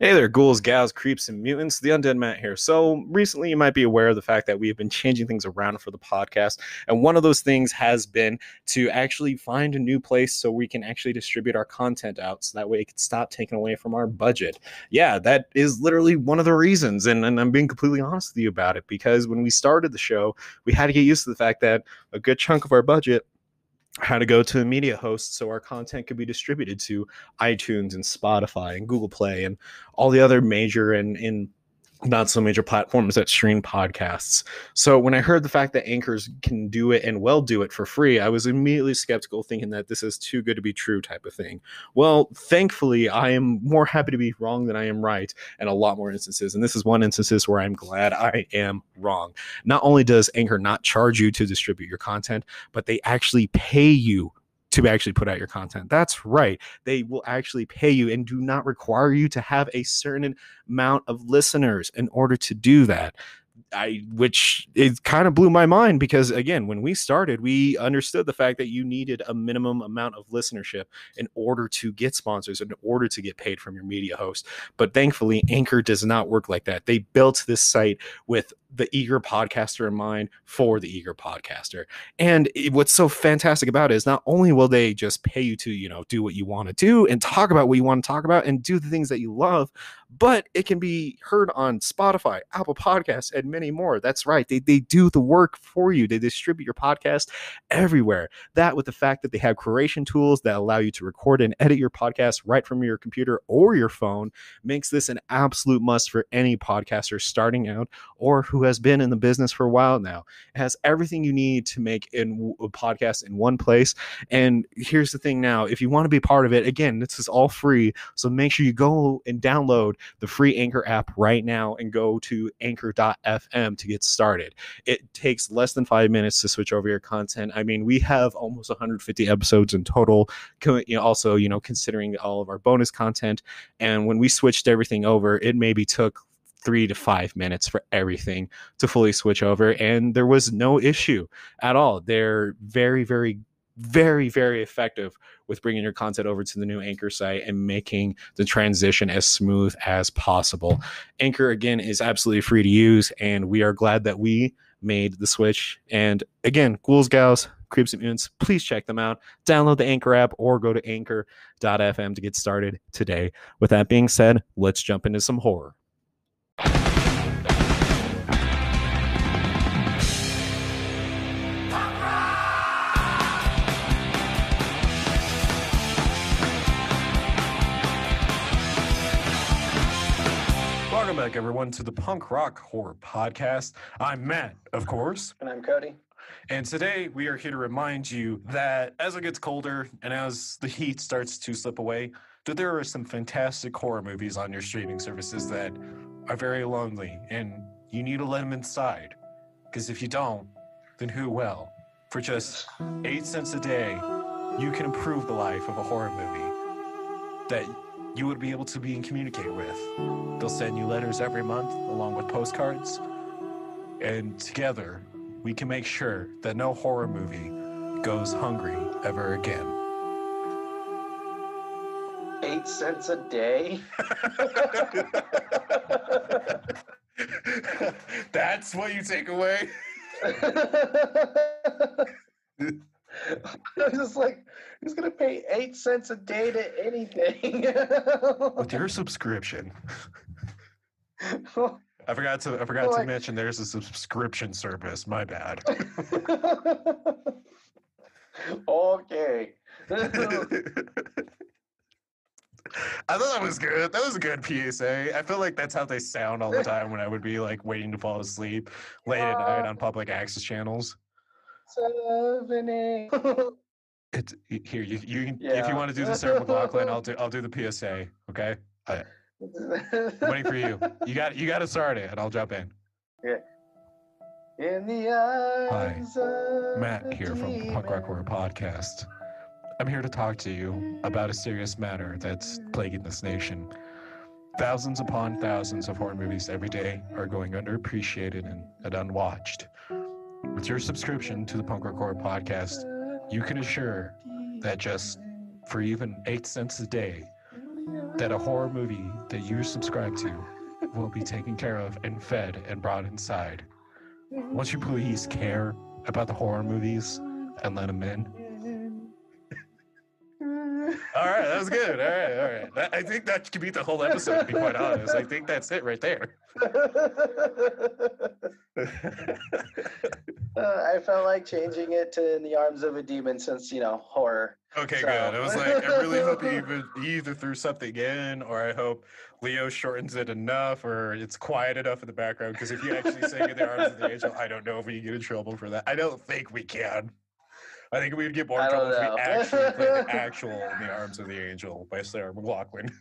Hey there, ghouls, gals, creeps, and mutants. The Undead Matt here. So, recently you might be aware of the fact that we have been changing things around for the podcast. And one of those things has been to actually find a new place so we can actually distribute our content out so that way it can stop taking away from our budget. Yeah, that is literally one of the reasons. And I'm being completely honest with you about it because when we started the show, we had to get used to the fact that a good chunk of our budget how to go to a media host so our content could be distributed to iTunes and Spotify and Google Play and all the other major and not so major platforms that stream podcasts. So when I heard the fact that anchors can do it and will do it for free, I was immediately skeptical, thinking that this is too good to be true type of thing. Well, thankfully, I am more happy to be wrong than I am right in a lot more instances. And this is one instance where I'm glad I am wrong. Not only does Anchor not charge you to distribute your content, but they actually pay you to actually put out your content. That's right. They will actually pay you and do not require you to have a certain amount of listeners in order to do that. Which it kind of blew my mind because again, when we started, we understood the fact that you needed a minimum amount of listenership in order to get sponsors, in order to get paid from your media host. But thankfully, Anchor does not work like that. They built this site with the eager podcaster in mind for the eager podcaster. And what's so fantastic about it is not only will they just pay you to, do what you want to do and talk about what you want to talk about and do the things that you love, but it can be heard on Spotify, Apple Podcasts, and many more. That's right. They do the work for you. They distribute your podcast everywhere. That with the fact that they have creation tools that allow you to record and edit your podcast right from your computer or your phone makes this an absolute must for any podcaster starting out or who has been in the business for a while now. It has everything you need to make a podcast in one place. And here's the thing now, if you want to be part of it, again, this is all free. So make sure you go and download the free Anchor app right now and go to anchor.fm to get started. It takes less than 5 minutes to switch over your content. I mean, we have almost 150 episodes in total, also, considering all of our bonus content. And when we switched everything over, it maybe took 3 to 5 minutes for everything to fully switch over. And there was no issue at all. They're very, very, very, very effective with bringing your content over to the new Anchor site and making the transition as smooth as possible. Anchor, again, is absolutely free to use, and we are glad that we made the switch. And again, ghouls, gals, creeps, and mutants, please check them out. Download the Anchor app or go to anchor.fm to get started today. With that being said, let's jump into some horror. Welcome back, everyone, to the Punk Rock Horror Podcast. I'm Matt, of course. And I'm Cody. And today we are here to remind you that as it gets colder and as the heat starts to slip away, that there are some fantastic horror movies on your streaming services that are very lonely and you need to let them inside. Because if you don't, then who will? For just 8 cents a day, you can improve the life of a horror movie that you would be able to be and communicate with. They'll send you letters every month along with postcards. And together, we can make sure that no horror movie goes hungry ever again. 8 cents a day? That's what you take away? I was just like, who's going to pay 8 cents a day to anything? With your subscription. I forgot to mention there's a subscription service. My bad. Okay. I thought that was good. That was a good PSA. I feel like that's how they sound all the time when I would be like waiting to fall asleep late at night on public access channels. 7, 8. It's here. You if you want to do the Sarah McLachlan, I'll do the PSA. Okay. I'm waiting for you. You got to start it, and I'll jump in. Yeah. In the eyes Hi, Matt here from the Punk Rock Horror Podcast. I'm here to talk to you about a serious matter that's plaguing this nation. Thousands upon thousands of horror movies every day are going underappreciated and unwatched. With your subscription to the Punk Rock Horror Podcast, you can assure that just for even 8 cents a day, that a horror movie that you subscribe to will be taken care of and fed and brought inside. Won't you please care about the horror movies and let them in? All right, that was good. All right. I think that could be the whole episode, to be quite honest. I think that's it right there. I felt like changing it to In the Arms of a Demon since, horror. Okay, So. good. I was like, I really hope you either threw something in, or I hope Leo shortens it enough, or it's quiet enough in the background. Because if you actually sing In the Arms of the Angel, I don't know if we can get in trouble for that. I don't think we can. I think we'd get more in trouble if we actually played the actual In the Arms of the Angel by Sarah McLachlan.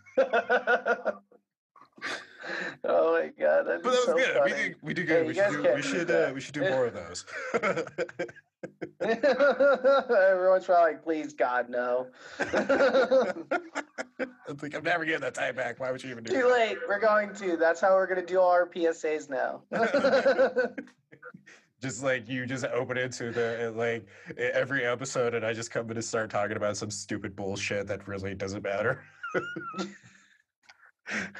Oh my god, that'd be But that was so good. funny. We do good. We should do more of those. Everyone's probably like, please God, no. I'm never getting that time back. Why would you even do Too late. We're going to. That's how we're going to do all our PSAs now. Just like you just open into the every episode and I just come in and start talking about some stupid bullshit that really doesn't matter.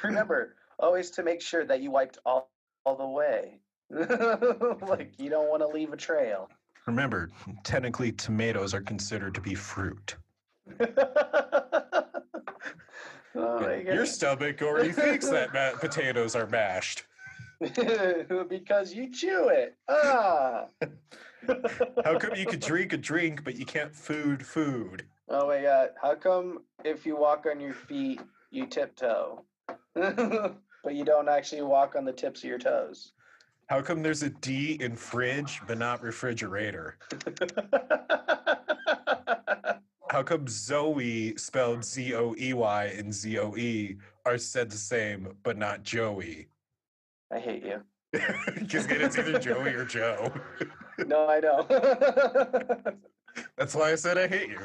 Remember, always to make sure that you wiped all the way. Like you don't want to leave a trail. Remember, technically tomatoes are considered to be fruit. Oh my God. Your stomach already thinks that potatoes are mashed. Because you chew it. Ah. How come you could drink a drink, but you can't food? Oh my God. How come if you walk on your feet, you tiptoe? But you don't actually walk on the tips of your toes? How come there's a D in fridge, but not refrigerator? How come Zoe, spelled Z-O-E-Y, and Z-O-E are said the same, but not Joey? I hate you. Because it's either Joey or Joe. No, I know. That's why I said I hate you.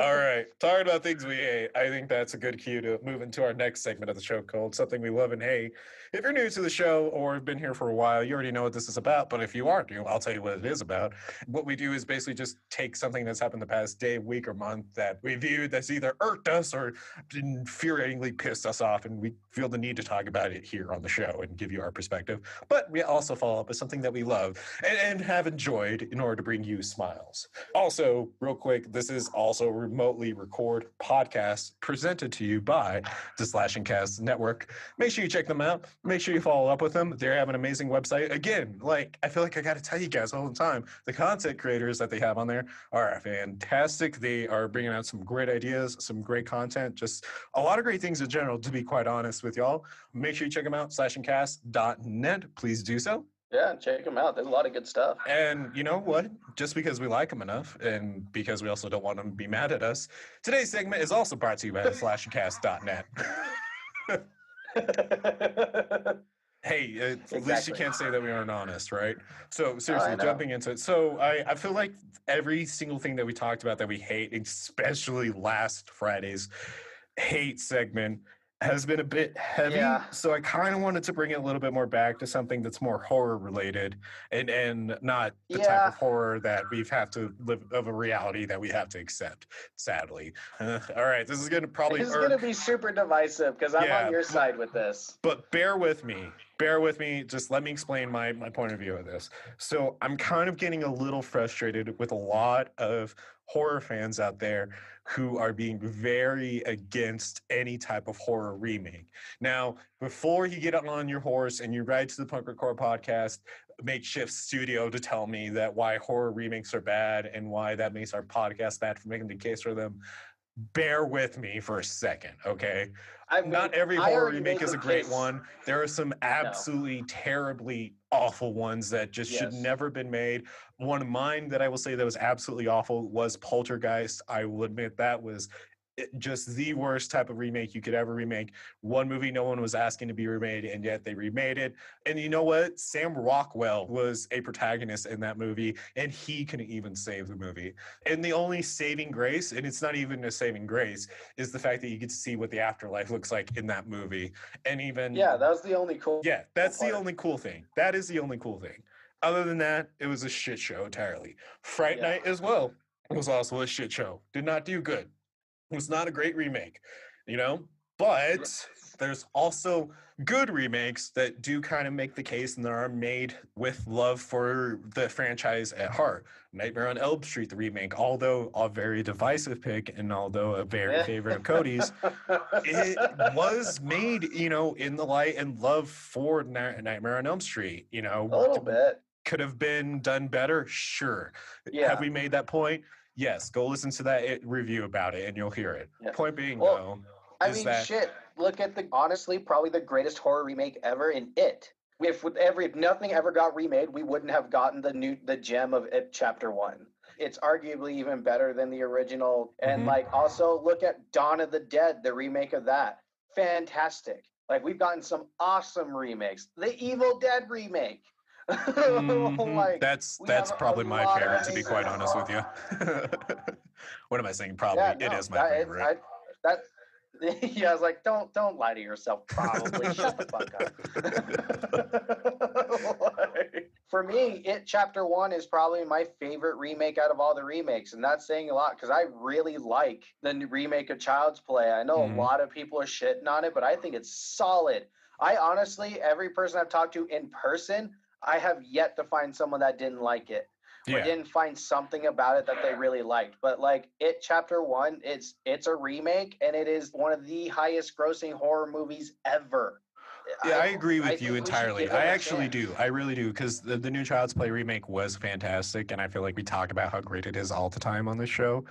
All right. Talking about things we hate, I think that's a good cue to move into our next segment of the show called Something We Love and Hate. If you're new to the show or have been here for a while, you already know what this is about. But if you aren't new, I'll tell you what it is about. What we do is basically just take something that's happened the past day, week, or month that we viewed that's either irked us or infuriatingly pissed us off, and we feel the need to talk about it here on the show and give you our perspective. But we also follow up with something that we love and have enjoyed in order to bring you smiles. Also, real quick, this is also a remotely record podcast presented to you by the Slashing Cast Network. Make sure you check them out. Make sure you follow up with them. They have an amazing website. Again, I feel like I got to tell you guys all the time, the content creators that they have on there are fantastic. They are bringing out some great ideas, some great content, just a lot of great things in general, to be quite honest with y'all. Make sure you check them out, slashingcast.net. Please do so. Yeah, check them out. There's a lot of good stuff. And you know what? Just because we like them enough, and because we also don't want them to be mad at us, today's segment is also brought to you by slashingcast.net. Hey, at least you can't say that we aren't honest, right? So seriously, jumping into it. So I feel like every single thing that we talked about that we hate, especially last Friday's hate segment, has been a bit heavy. Yeah. So I kind of wanted to bring it a little bit more back to something that's more horror related and not the type of horror that we have to live of a reality that we have to accept, sadly. All right, this is going to probably This is going to be super divisive because I'm on your side with this. But bear with me. Just let me explain my point of view of this. So I'm kind of getting a little frustrated with a lot of horror fans out there who are being very against any type of horror remake. Now, before you get on your horse and you ride to the Punk Record Podcast makeshift studio to tell me that why horror remakes are bad and why that makes our podcast bad for making the case for them, bear with me for a second, okay? Not every horror remake is a great one. There are some absolutely terribly awful ones that just should never been made. One of mine that I will say that was absolutely awful was Poltergeist. I will admit that was just the worst type of remake you could ever remake. One movie no one was asking to be remade, and yet they remade it. And you know what? Sam Rockwell was a protagonist in that movie, and he couldn't even save the movie. And the only saving grace, and it's not even a saving grace, is the fact that you get to see what the afterlife looks like in that movie. And even... Yeah, that was the only cool... Yeah, that's the only cool thing. That is the only cool thing. Other than that, it was a shit show entirely. Fright Night as well. It was also a shit show. Did not do good. It was not a great remake, you know? But there's also good remakes that do kind of make the case and that are made with love for the franchise at heart. Nightmare on Elm Street, the remake, although a very divisive pick and although a very favorite of Cody's, it was made, in the light and love for Nightmare on Elm Street, A little bit. Could have been done better, sure. Yeah. Have we made that point? Yes. Go listen to that review about it and you'll hear it. Yeah. Point being, Well, though, I mean, shit. Look at honestly, probably the greatest horror remake ever in It. If nothing ever got remade, we wouldn't have gotten the gem of It Chapter 1. It's arguably even better than the original. And like, also look at Dawn of the Dead, the remake of that. Fantastic. Like, we've gotten some awesome remakes. The Evil Dead remake. Like, that's probably my favorite, to be quite honest with you. What am I saying? Probably. Yeah, no, it is my favorite. Yeah, I was like, don't lie to yourself. Probably. Shut the fuck up. For me, It Chapter 1 is probably my favorite remake out of all the remakes, and that's saying a lot because I really like the remake of Child's Play. I know a lot of people are shitting on it, but I think it's solid. I honestly, every person I've talked to in person, I have yet to find someone that didn't like it. Or didn't find something about it that they really liked. But like It Chapter 1, it's a remake and it is one of the highest grossing horror movies ever. Yeah, I agree with you entirely. I actually do. I really do, because the new Child's Play remake was fantastic, and I feel like we talk about how great it is all the time on this show.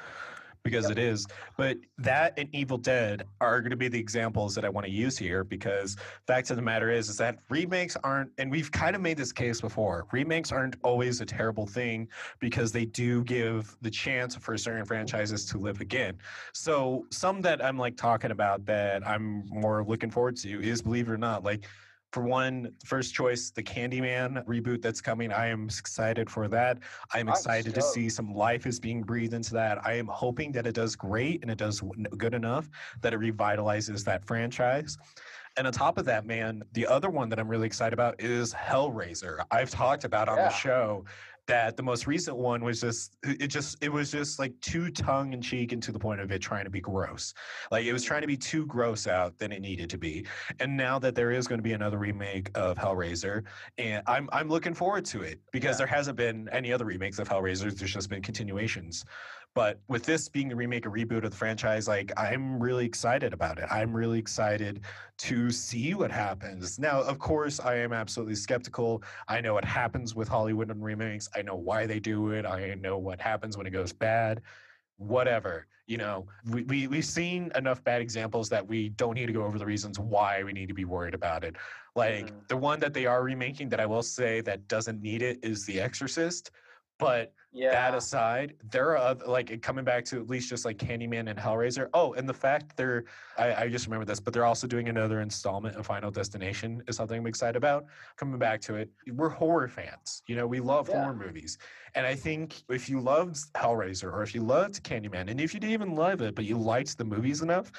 Because it is. But that and Evil Dead are going to be the examples that I want to use here, because fact of the matter is that remakes aren't, and we've kind of made this case before, remakes aren't always a terrible thing because they do give the chance for certain franchises to live again. So some that I'm like talking about that I'm more looking forward to is, believe it or not, like, for one, first choice, the Candyman reboot that's coming. I am excited for that. I'm excited to see some life is being breathed into that. I am hoping that it does great and it does good enough that it revitalizes that franchise. And on top of that, man, the other one that I'm really excited about is Hellraiser. I've talked about on the show that the most recent one was it was just like too tongue in cheek and to the point of it trying to be gross. Like, it was trying to be too gross out than it needed to be. And now that there is going to be another remake of Hellraiser, and I'm looking forward to it, because there hasn't been any other remakes of Hellraiser. There's just been continuations. But with this being the remake, a reboot of the franchise, like, I'm really excited about it. I'm really excited to see what happens. Now, of course, I am absolutely skeptical. I know what happens with Hollywood and remakes. I know why they do it. I know what happens when it goes bad. Whatever. We've seen enough bad examples that we don't need to go over the reasons why we need to be worried about it. Like, the one that they are remaking that I will say that doesn't need it is The Exorcist. But that aside, there are other, like, coming back to at least just like Candyman and Hellraiser. Oh, and the fact I just remember this, but they're also doing another installment of Final Destination is something I'm excited about. Coming back to it, we're horror fans. We love horror movies. And I think if you loved Hellraiser or if you loved Candyman, and if you didn't even love it, but you liked the movies enough,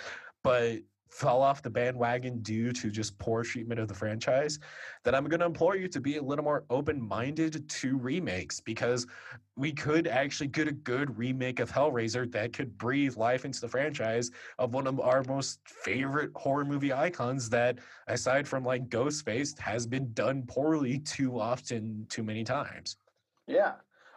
but fell off the bandwagon due to just poor treatment of the franchise, then I'm going to implore you to be a little more open-minded to remakes, because we could actually get a good remake of Hellraiser that could breathe life into the franchise of one of our most favorite horror movie icons that, aside from like Ghostface, has been done poorly too often, too many times. Yeah.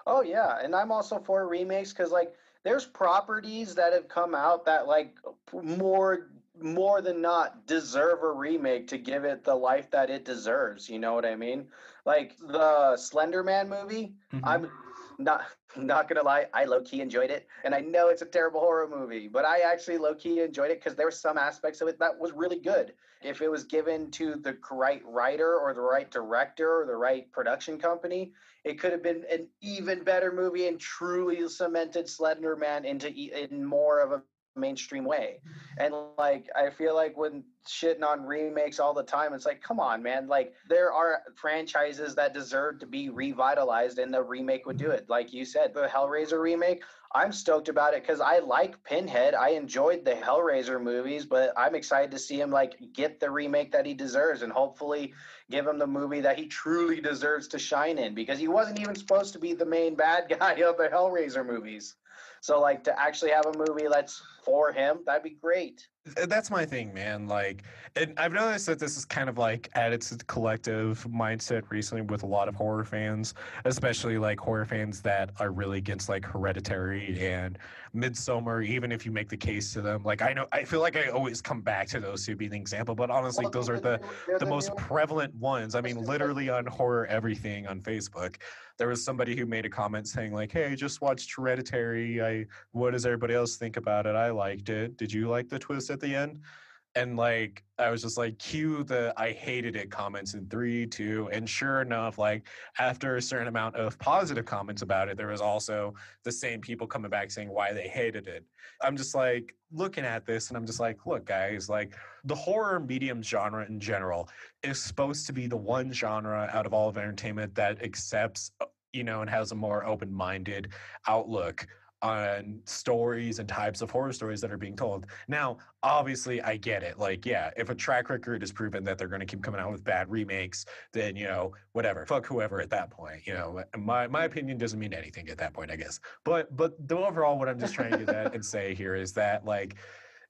Oh, yeah. And I'm also for remakes because, like, there's properties that have come out that, like, more than not deserve a remake to give it the life that it deserves. You know what I mean? Like the Slender Man movie. I'm not gonna lie, I low-key enjoyed it, and I know it's a terrible horror movie, but I actually low-key enjoyed it because there were some aspects of it that was really good. If it was given to the right writer or the right director or the right production company, it could have been an even better movie and truly cemented Slender Man in more of a mainstream way. And like, I feel like when shitting on remakes all the time, it's like, come on, man. Like, there are franchises that deserve to be revitalized, and the remake would do it. Like you said, the Hellraiser remake, I'm stoked about it because I like Pinhead. I enjoyed the Hellraiser movies, but I'm excited to see him like get the remake that he deserves and hopefully give him the movie that he truly deserves to shine in, because he wasn't even supposed to be the main bad guy of the Hellraiser movies. So like to actually have a movie that's for him, that'd be great. That's my thing, man. Like, and I've noticed that this is kind of like added to the collective mindset recently with a lot of horror fans, especially like horror fans that are really against like Hereditary and Midsummer. Even if you make the case to them, like I feel like I always come back to those two being an example, but honestly, Well, those are they're the the most new prevalent ones. I mean, like literally on Horror Everything on Facebook, there was somebody who made a comment saying like, "Hey, I just watched Hereditary. What does everybody else think about it? I liked it. Did you like the twist at the end?" And like I was just like, cue the I hated it comments in 3, 2, and sure enough, like after a certain amount of positive comments about it, there was also the same people coming back saying why they hated it. I'm just like looking at this and I'm just like, look, guys, like the horror medium genre in general is supposed to be the one genre out of all of entertainment that accepts, and has a more open-minded outlook on stories and types of horror stories that are being told. Now, obviously, I get it. Like, yeah, if a track record is proven that they're going to keep coming out with bad remakes, then, whatever, fuck whoever at that point. My opinion doesn't mean anything at that point, I guess. But the overall, what I'm just trying to get at and say here is that, like,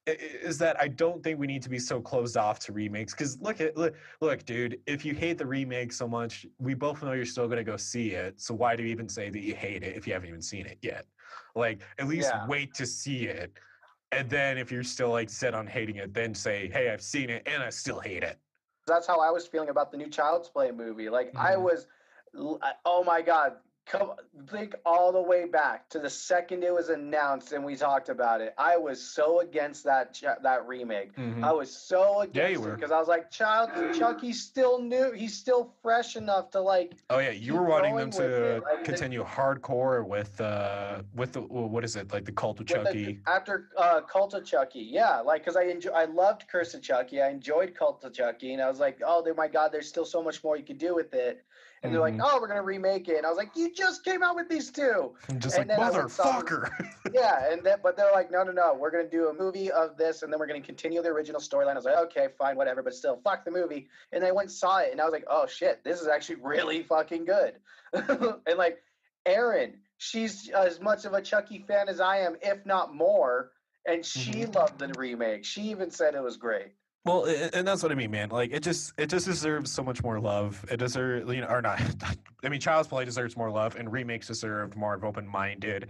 is that I don't think we need to be so closed off to remakes. Because look, dude, if you hate the remake so much, we both know you're still going to go see it. So why do you even say that you hate it if you haven't even seen it yet? Like, at least Yeah. wait to see it. And then if you're still like set on hating it, then say, hey, I've seen it and I still hate it. That's how I was feeling about the new Child's Play movie. Like I was, oh my god, think all the way back to the second it was announced and we talked about it. I was so against that remake. I was so against it because I was like, Chucky's still new. He's still fresh enough to like. Oh yeah, you keep were wanting them going with to it. Like, continue hardcore with the what is it, like the Cult of Chucky? After Cult of Chucky, yeah, like because I loved Curse of Chucky, I enjoyed Cult of Chucky, and I was like, oh my god, there's still so much more you could do with it. And they're like, oh, we're gonna remake it, and I was like, you just came out with these two. I'm just and like, motherfucker. Yeah, but they're like, no, we're gonna do a movie of this, and then we're gonna continue the original storyline. I was like, okay, fine, whatever, but still, fuck the movie. And I went and saw it, and I was like, oh shit, this is actually really fucking good. And like, Erin, she's as much of a Chucky fan as I am, if not more, and she loved the remake. She even said it was great. Well, and that's what I mean, man. Like, it just deserves so much more love. It deserves, or not. I mean, Child's Play deserves more love, and remakes deserve more of open-minded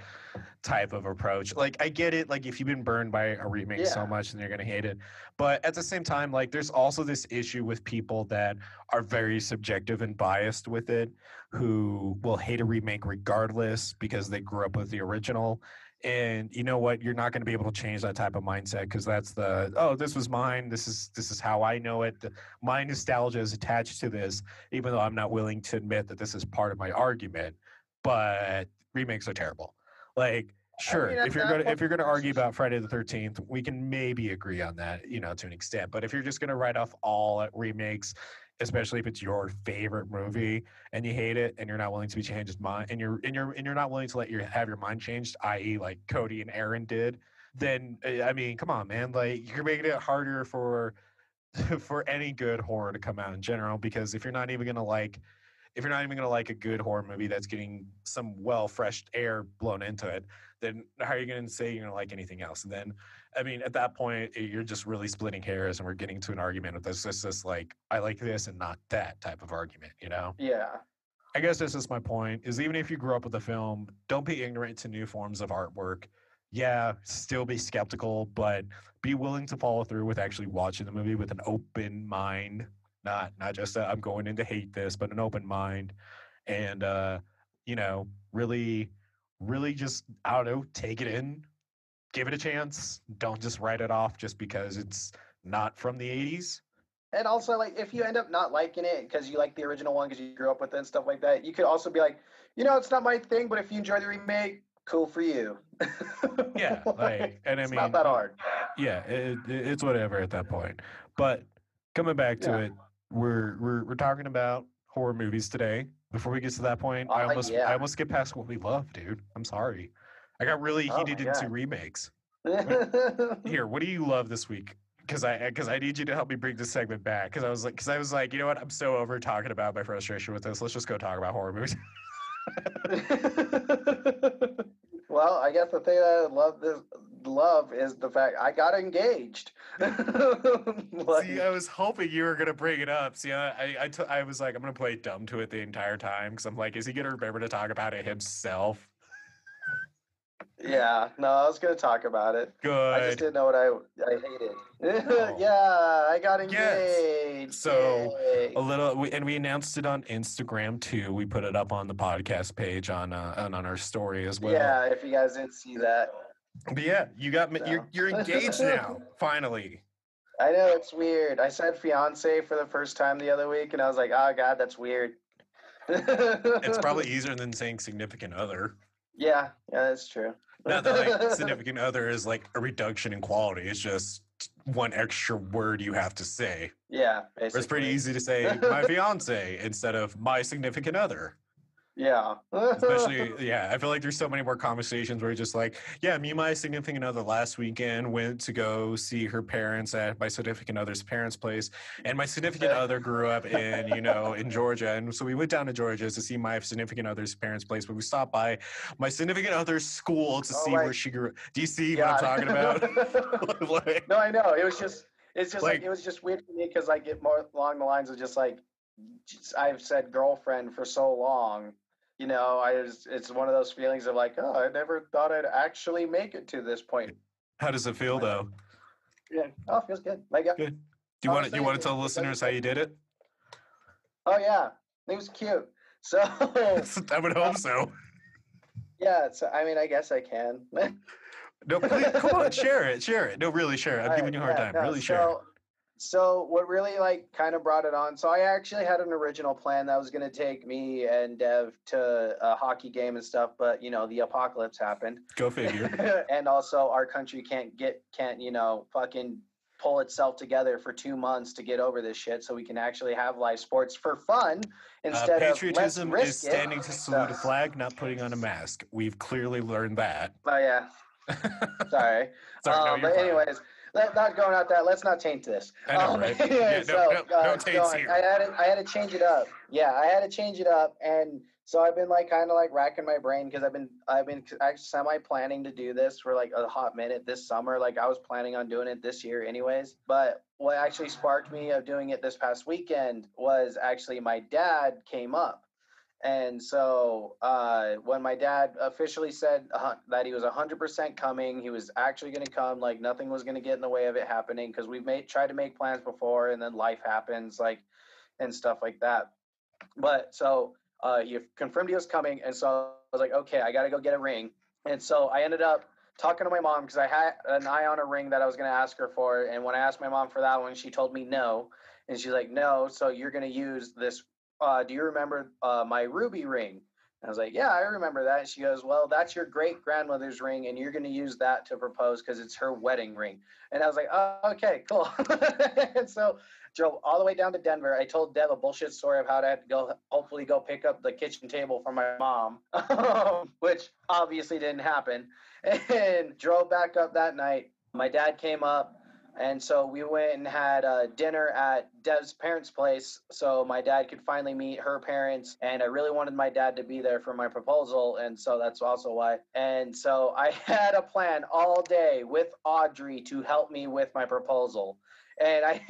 type of approach. Like, I get it. Like, if you've been burned by a remake so much, then you're gonna hate it. But at the same time, like, there's also this issue with people that are very subjective and biased with it, who will hate a remake regardless because they grew up with the original. And you know what? You're not going to be able to change that type of mindset because that's this was mine. This is how I know it. My nostalgia is attached to this, even though I'm not willing to admit that this is part of my argument. But remakes are terrible. Like, sure, if you're gonna argue about Friday the 13th, we can maybe agree on that, to an extent. But if you're just gonna write off all remakes, especially if it's your favorite movie and you hate it and you're not willing to be changed mind and you're not willing to have your mind changed, i.e. like Cody and Aaron did, then I mean, come on, man. Like, you're making it harder for for any good horror to come out in general, because if you're not even gonna like a good horror movie that's getting some fresh air blown into it, then how are you going to say you're going to like anything else? And then, I mean, at that point, you're just really splitting hairs, and we're getting to an argument with this. It's just like, I like this and not that type of argument, Yeah. I guess that's just my point, is even if you grew up with the film, don't be ignorant to new forms of artwork. Yeah, still be skeptical, but be willing to follow through with actually watching the movie with an open mind. Not just I'm going in to hate this, but an open mind, and really, really just, I don't know, take it in, give it a chance. Don't just write it off just because it's not from the 80s. And also, like, if you end up not liking it because you like the original one because you grew up with it and stuff like that, you could also be like, it's not my thing, but if you enjoy the remake, cool for you. Yeah, like, and I it's mean, not that hard. Yeah, it's whatever at that point. But coming back to it, we're talking about horror movies today. Before we get to that point, I almost skip past what we love, dude. I'm sorry. I got really heated into remakes. Here, what do you love this week? Because I need you to help me bring this segment back. Because I was like, you know what? I'm so over talking about my frustration with this. Let's just go talk about horror movies. Well, I guess the thing that I love is the fact I got engaged. See, I was hoping you were gonna bring it up. See, I was like, I'm gonna play dumb to it the entire time because I'm like, is he gonna remember to talk about it himself? Yeah, no, I was gonna talk about it. Good. I just didn't know what I hated. No. Yeah, I got Yes. engaged. So Yay. we announced it on Instagram too. We put it up on the podcast page on our story as well. Yeah, if you guys didn't see that. But yeah, you got you're engaged now, finally. I know, it's weird. I said fiance for the first time the other week, and I was like, oh god, that's weird. It's probably easier than saying significant other. Yeah, that's true. Not that like significant other is like a reduction in quality. It's just one extra word you have to say. Yeah, basically. It's pretty easy to say my fiance instead of my significant other. Yeah. Especially, yeah, I feel like there's so many more conversations where you're just like, yeah, me and my significant other last weekend went to go see her parents at my significant other's parents' place. And my significant other grew up in, in Georgia. And so we went down to Georgia to see my significant other's parents' place. But we stopped by my significant other's school to see where she grew up. Do you see what I'm talking about? Like, no, I know. It's just like it was just weird for me because I get more along the lines of just like, I've said girlfriend for so long. It's one of those feelings of like, oh, I never thought I'd actually make it to this point. How does it feel though? Yeah. Oh, it feels good. Good. Do you want to tell the listeners how you did it? Oh yeah, it was cute. So I would hope so. Yeah. So I mean, I guess I can. No, please, come on, share it. No, really share it. I'm giving you a hard time. Really share it. So what really like kind of brought it on, so I actually had an original plan that was going to take me and Dev to a hockey game and stuff, but the apocalypse happened. Go figure. And also our country can't fucking pull itself together for 2 months to get over this shit so we can actually have live sports for fun instead patriotism of let's risk is standing to salute a flag, not putting on a mask. We've clearly learned that. Oh yeah. Sorry. No, but anyways, not going out that. Let's not taint this. I know, right? Yeah, no taints here. I had to change it up. Yeah, I had to change it up, and so I've been like kind of like racking my brain because I've been semi planning to do this for like a hot minute this summer. Like I was planning on doing it this year, anyways. But what actually sparked me of doing it this past weekend was actually my dad came up. And so when my dad officially said that he was 100% coming, he was actually going to come, like nothing was going to get in the way of it happening because we've tried to make plans before and then life happens and stuff like that. But so he confirmed he was coming. And so I was like, okay, I got to go get a ring. And so I ended up talking to my mom because I had an eye on a ring that I was going to ask her for. And when I asked my mom for that one, she told me no. And she's like, no, so you're going to use this. Do you remember my ruby ring? And I was like, yeah, I remember that. And she goes, well, that's your great grandmother's ring, and you're going to use that to propose because it's her wedding ring. And I was like, oh, okay, cool. And so drove all the way down to Denver. I told Dev a bullshit story of how to hopefully go pick up the kitchen table for my mom, which obviously didn't happen. And drove back up that night. My dad came up. And so we went and had dinner at Dev's parents' place so my dad could finally meet her parents. And I really wanted my dad to be there for my proposal. And so that's also why. And so I had a plan all day with Audrey to help me with my proposal. And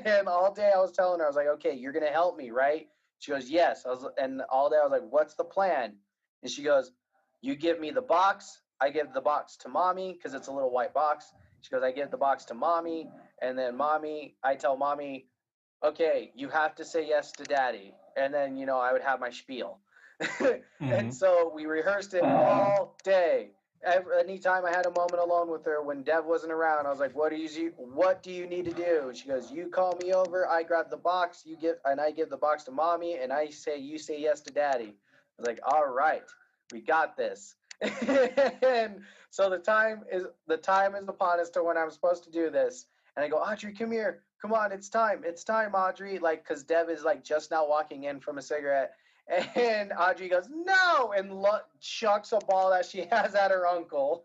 and all day I was telling her, I was like, okay, you're going to help me, right? She goes, yes. And all day I was like, what's the plan? And she goes, you give me the box. I give the box to mommy because it's a little white box. She goes, I give the box to mommy, and then I tell mommy, okay, you have to say yes to daddy. And then, I would have my spiel. And so we rehearsed it all day. Anytime I had a moment alone with her when Dev wasn't around, I was like, what do you need to do? And she goes, you call me over, I grab the box, I give the box to mommy, and you say yes to daddy. I was like, all right, we got this. And so the time is upon us to when I'm supposed to do this. And I go, Audrey, come here. Come on, it's time, Audrey. Like, because Dev is like just now walking in from a cigarette. And Audrey goes, no, and chucks a ball that she has at her uncle.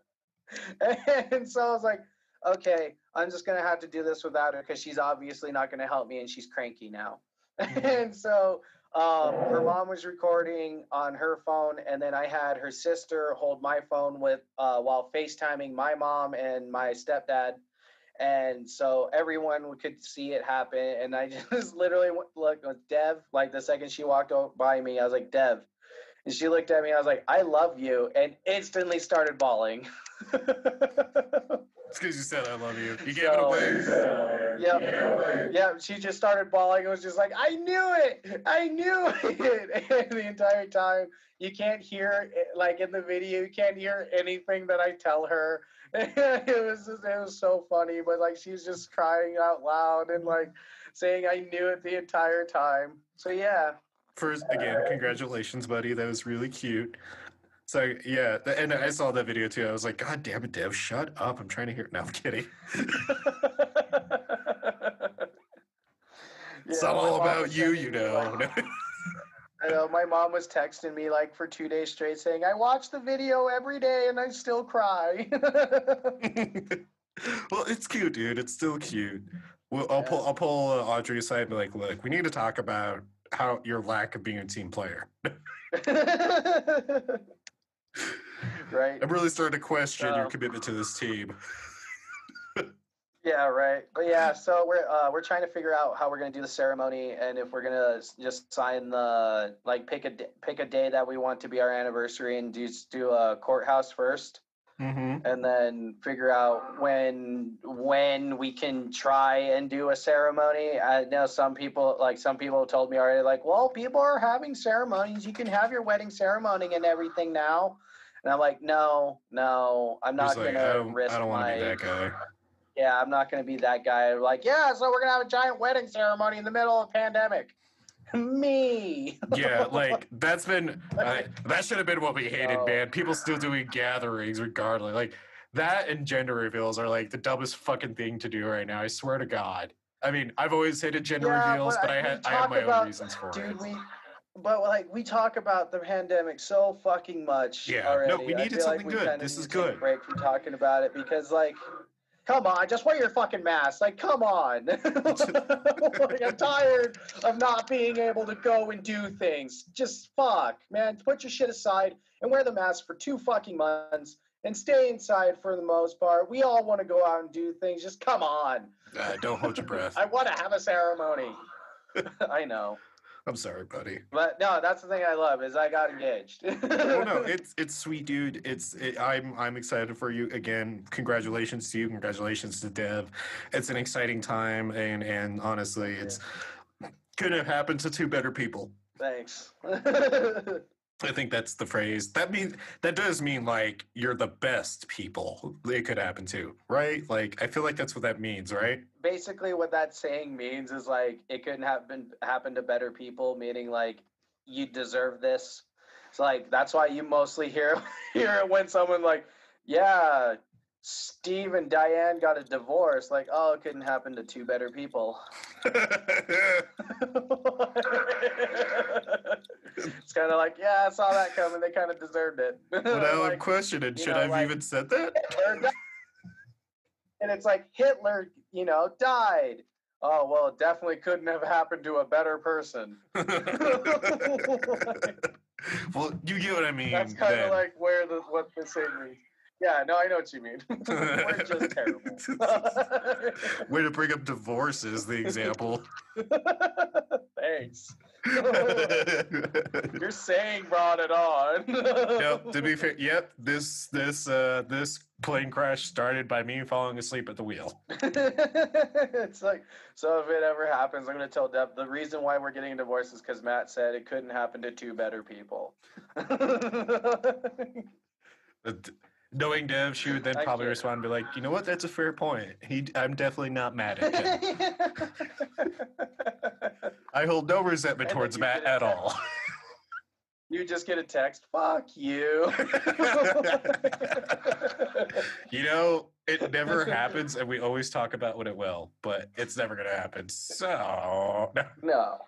And so I was like, okay, I'm just going to have to do this without her because she's obviously not going to help me and she's cranky now. And so Her mom was recording on her phone, and then I had her sister hold my phone with while FaceTiming my mom and my stepdad, and so everyone could see it happen. And I just literally looked with Dev. Like the second she walked by me, I was like, Dev, and she looked at me. I was like, I love you, and instantly started bawling. It's because you said I love you. You gave it So, away. yeah. She just started bawling. It was just like, I knew it. I knew it. And the entire time, you can't hear it, like in the video. You can't hear anything that I tell her. It was so funny. But like she's just crying out loud and like saying, I knew it the entire time. So yeah. First, again, congratulations, buddy. That was really cute. So yeah, and I saw that video too. I was like, God damn it, Dev, shut up! I'm trying to hear. No, I'm kidding. It's all about you, you know. I know my mom was texting me like for 2 days straight saying, I watch the video every day and I still cry. Well, it's cute, dude. It's still cute. Well, I'll pull Audrey aside and be like, look, we need to talk about how your lack of being a team player. Right. I'm really starting to question your commitment to this team. Yeah, right. But yeah, so we're trying to figure out how we're gonna do the ceremony and if we're gonna just sign the like pick a day that we want to be our anniversary and do a courthouse first, and then figure out when we can try and do a ceremony. I know some people told me already like, well, people are having ceremonies. You can have your wedding ceremony and everything now, and I'm like, no, I'm not gonna risk I don't want to be that guy. Yeah, I'm not going to be that guy. Like, yeah, so we're going to have a giant wedding ceremony in the middle of a pandemic. Me. Yeah, like that's been that should have been what we hated, man. People still doing gatherings regardless. Like that and gender reveals are like the dumbest fucking thing to do right now. I swear to God. I mean, I've always hated gender reveals, but I have my own reasons for it. But like we talk about the pandemic so fucking much already. No, we needed something good. This is good. Take a break from talking about it because like, come on, just wear your fucking mask. Like, come on. Like, I'm tired of not being able to go and do things. Just fuck, man. Put your shit aside and wear the mask for 2 fucking months and stay inside for the most part. We all want to go out and do things. Just come on. Don't hold your breath. I want to have a ceremony. I know. I'm sorry, buddy. But no, that's the thing I love is I got engaged. Well, no, it's sweet, dude. I'm excited for you again. Congratulations to you. Congratulations to Dev. It's an exciting time, and honestly, it's couldn't have happened to 2 better people. Thanks. I think that's the phrase. That does mean like you're the best people it could happen to, right? Like I feel like that's what that means, right? Basically, what that saying means is like it couldn't have happen to better people, meaning like you deserve this. So like that's why you mostly hear it when someone like, yeah, Steve and Diane got a divorce. Like, oh, it couldn't happen to 2 better people. It's kind of like, yeah, I saw that coming. They kind of deserved it. Well, now I'm questioning. Should I have even said that? And it's like Hitler, died. Oh, well, it definitely couldn't have happened to a better person. Well, you get what I mean. That's kind of like what the saying means. Yeah, no, I know what you mean. We're just terrible. Way to bring up divorce is the example. Thanks. Your saying brought it on. Yep, to be fair, this plane crash started by me falling asleep at the wheel. It's like, so if it ever happens, I'm going to tell Deb the reason why we're getting a divorce is because Matt said it couldn't happen to 2 better people. Knowing Dev, she would then probably respond and be like, you know what, that's a fair point. I'm definitely not mad at him. I hold no resentment towards Matt at all. You just get a text, fuck you. It never happens, and we always talk about when it will, but it's never going to happen. So... No,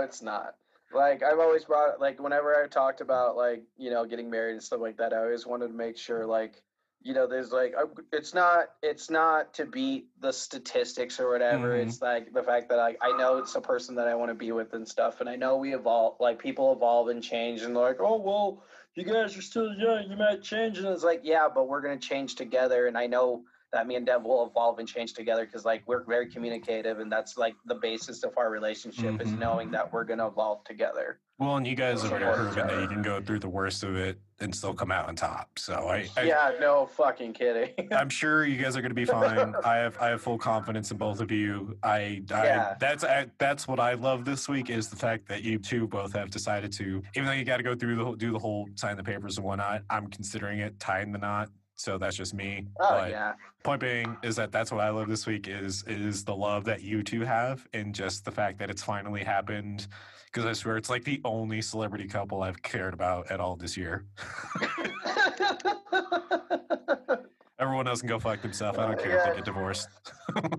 it's not. Like, I've always brought, like, whenever I talked about, like, getting married and stuff like that, I always wanted to make sure, like, there's like it's not to beat the statistics or whatever. It's like the fact that I know it's a person that I want to be with and stuff, and I know we evolve, like people evolve and change, and they're like, oh well, you guys are still young, you might change, and it's like, yeah, but we're gonna change together, and I know that me and Dev will evolve and change together because like we're very communicative, and that's like the basis of our relationship is knowing that we're gonna evolve together. Well, and you guys have Support each proven that you other. can go through the worst of it and still come out on top. So Yeah, no fucking kidding. I'm sure you guys are going to be fine. I have full confidence in both of you. Yeah. That's what I love this week is the fact that you two both have decided to, even though you got to go through do the whole sign the papers and whatnot. I'm considering it tying the knot. So that's just me. Oh But yeah. point being is that's what I love this week is the love that you two have and just the fact that it's finally happened. Because I swear it's like the only celebrity couple I've cared about at all this year. Everyone else can go fuck themselves. I don't care if they get divorced.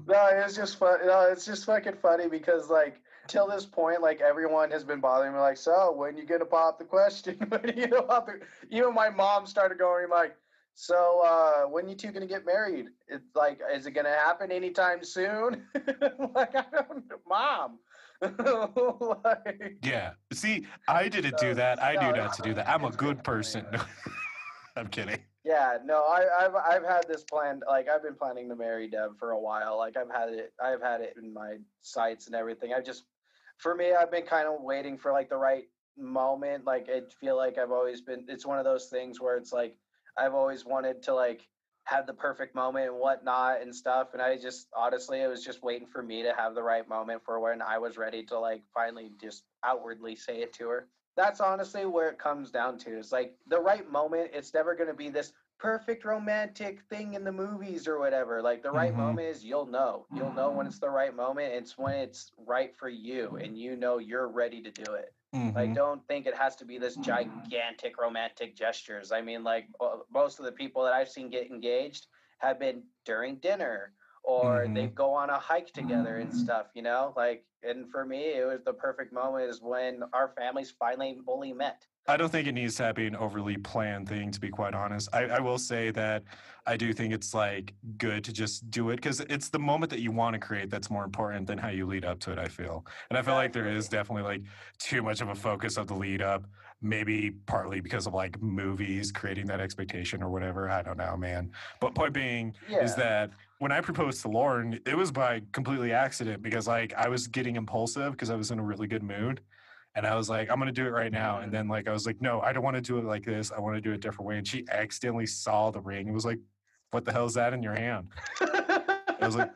No, it's just fun. No, it's just fucking funny because like till this point, like everyone has been bothering me. Like, so when you gonna pop the question? When you gonna pop the? Even my mom started going like, so when you two gonna get married? It's like, is it gonna happen anytime soon? Like, I don't, Mom. Like, Yeah. See, I didn't do that. I knew not to do that. I'm a it's good been person. funny. I'm kidding. Yeah, no, I've had this planned. Like I've been planning to marry Deb for a while. Like I've had it in my sights and everything. For me, I've been kind of waiting for like the right moment. Like I feel like I've always been. It's one of those things where it's like I've always wanted to like have the perfect moment and whatnot and stuff. And I just honestly, it was just waiting for me to have the right moment for when I was ready to like finally just outwardly say it to her. That's honestly where it comes down to. It's like the right moment. It's never going to be this perfect romantic thing in the movies or whatever. Like the right moment is you'll know. You'll know when it's the right moment. It's when it's right for you and you know you're ready to do it. Like don't think it has to be this gigantic romantic gestures. I mean like most of the people that I've seen get engaged have been during dinner or they go on a hike together and stuff, like, and for me it was the perfect moment is when our families finally fully met. I don't think it needs to be an overly planned thing, to be quite honest. I will say that I do think it's like good to just do it because it's the moment that you want to create that's more important than how you lead up to it, I feel. And I feel like there is definitely like too much of a focus of the lead up, maybe partly because of like movies creating that expectation or whatever. I don't know, man. But point being is that when I proposed to Lauren, it was by completely accident because like I was getting impulsive because I was in a really good mood. And I was like, I'm going to do it right now. And then like, I was like, no, I don't want to do it like this. I want to do it a different way. And she accidentally saw the ring and was like, what the hell is that in your hand? I was like,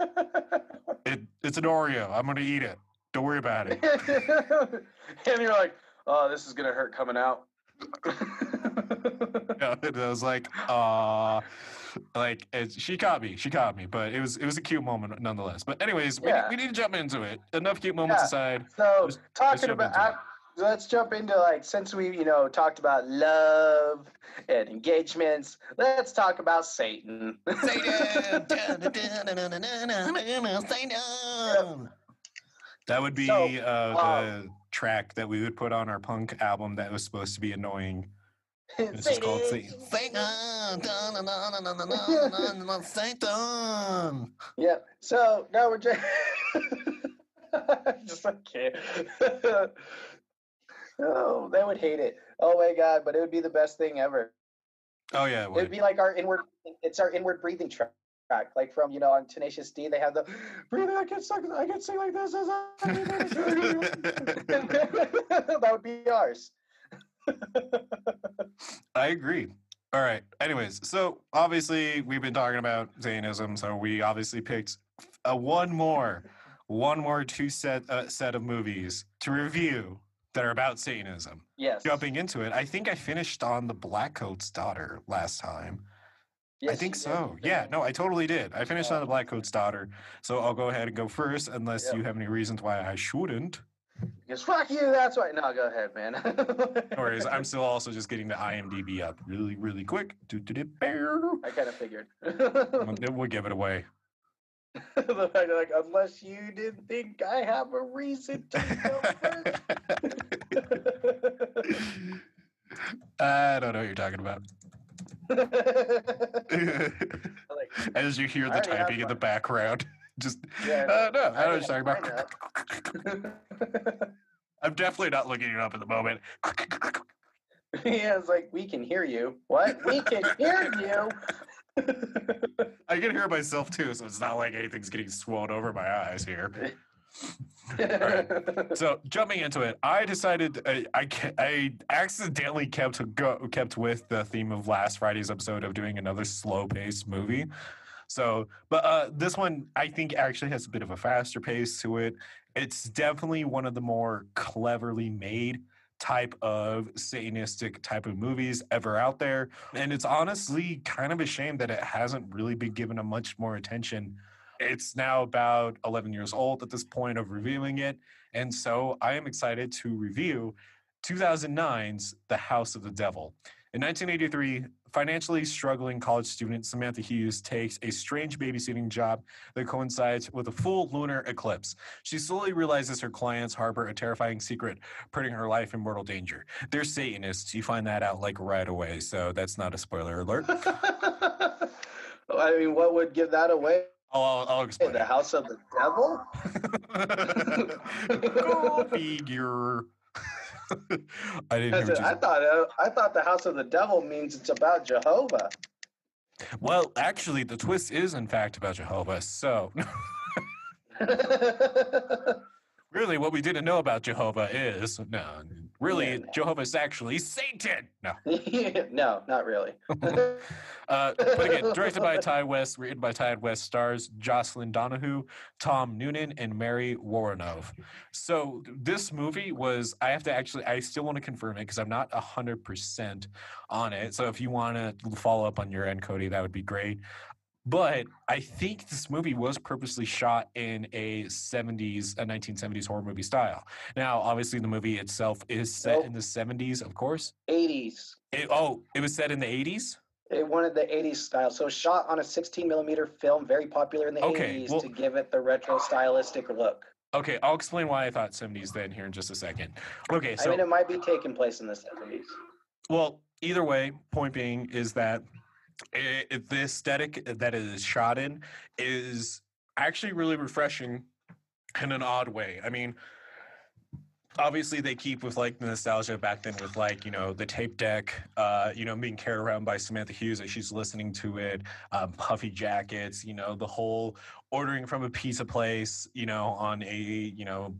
it's an Oreo. I'm going to eat it. Don't worry about it. And you're like, oh, this is going to hurt coming out. Yeah, and I was like, she caught me, but it was a cute moment nonetheless. But anyways, we need to jump into it. Enough cute moments aside. So let's jump into like since we talked about love and engagements, let's talk about Satan. Satan. That would be the track that we would put on our punk album that was supposed to be annoying. It's just called Satan. Satan. Yeah. So now we're just just like can't. Oh, they would hate it. Oh my god! But it would be the best thing ever. Oh yeah, it would. It'd be like our inward. It's our inward breathing track. Like from on Tenacious D, they have the breathing. I can sing like this. That would be ours. I agree. All right. Anyways, so obviously we've been talking about Satanism, so we obviously picked one more set of movies to review that are about Satanism. Yes. Jumping into it, I think I finished on The Blackcoat's Daughter last time. Yes, I think so. Yeah, no, I totally did. I finished on The Blackcoat's Daughter, so I'll go ahead and go first, unless you have any reasons why I shouldn't. Because fuck you, that's why. No, go ahead, man. No worries. I'm still also just getting the IMDb up really, really quick. I kind of figured. We'll give it away. The fact that, like, unless you didn't think I have a reason to go first. I don't know what you're talking about. Like, As you hear I the already have typing in the mine. background. Just, Yeah, no, I I know already what you're talking have mine about. up. I'm definitely not looking it up at the moment. Yeah, it's like, we can hear you. What? We can hear you. I can hear myself too, so it's not like anything's getting swollen over my eyes here. All right. So jumping into it, I decided I accidentally kept with the theme of last Friday's episode of doing another slow paced movie. So, but this one I think actually has a bit of a faster pace to it. It's definitely one of the more cleverly made type of Satanistic type of movies ever out there. And it's honestly kind of a shame that it hasn't really been given a much more attention. It's now about 11 years old at this point of reviewing it. And so I am excited to review 2009's The House of the Devil. In 1983, financially struggling college student Samantha Hughes takes a strange babysitting job that coincides with a full lunar eclipse. She slowly realizes her clients harbor a terrifying secret, putting her life in mortal danger. They're Satanists. You find that out like right away, so that's not a spoiler alert. I mean, what would give that away? I'll explain The it. House of the Devil? Go figure. I didn't hear what you I said. thought the House of the Devil means it's about Jehovah. Well, actually, the twist is in fact about Jehovah. So, really, what we didn't know about Jehovah is really, Yeah. Jehovah is actually Satan. No. No, not really. But again, directed by Ty West, written by Ty West, stars Jocelyn Donahue, Tom Noonan, and Mary Woronov. So this movie was, I still want to confirm it because I'm not 100% on it. So if you want to follow up on your end, Cody, that would be great. But I think this movie was purposely shot in a 1970s horror movie style. Now, obviously, the movie itself is set in the 70s, of course. 80s. It was set in the 80s? It wanted the 80s style. So shot on a 16 millimeter film, very popular in the 80s to give it the retro stylistic look. Okay, I'll explain why I thought 70s then here in just a second. Okay, so I mean, it might be taking place in the 70s. Well, either way, point being is that the aesthetic that it is shot in is actually really refreshing in an odd way. I mean, obviously they keep with like the nostalgia back then with like, the tape deck, being carried around by Samantha Hughes as she's listening to it, puffy jackets, the whole ordering from a pizza place, on a,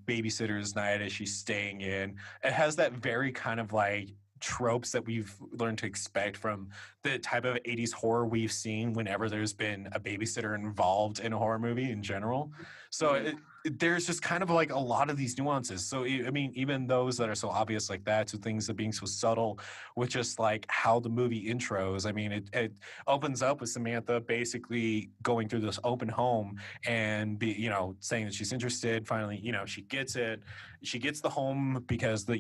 babysitter's night as she's staying in. It has that very kind of like tropes that we've learned to expect from the type of 80s horror we've seen whenever there's been a babysitter involved in a horror movie in general. So there's just kind of like a lot of these nuances. So, I mean, even those that are so obvious like that to things that being so subtle with just like how the movie intros. I mean, it opens up with Samantha basically going through this open home and saying that she's interested. Finally, she gets it. She gets the home because the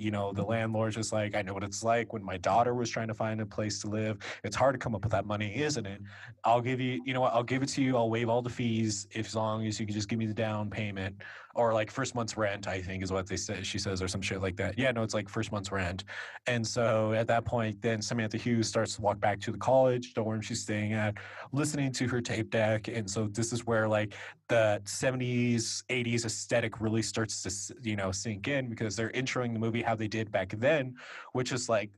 landlord's just like, I know what it's like when my daughter was trying to find a place to live. It's hard to come up with that money, isn't it? I'll give you, I'll give it to you. I'll waive all the fees as long as you can just give me the down payment or like first month's rent, I think is what they say. She says, or some shit like that. Yeah, no, it's like first month's rent. And so at that point, then Samantha Hughes starts to walk back to the college dorm she's staying at, listening to her tape deck. And so this is where like the 70s, 80s aesthetic really starts to, sink in because they're introing the movie how they did back then, which is like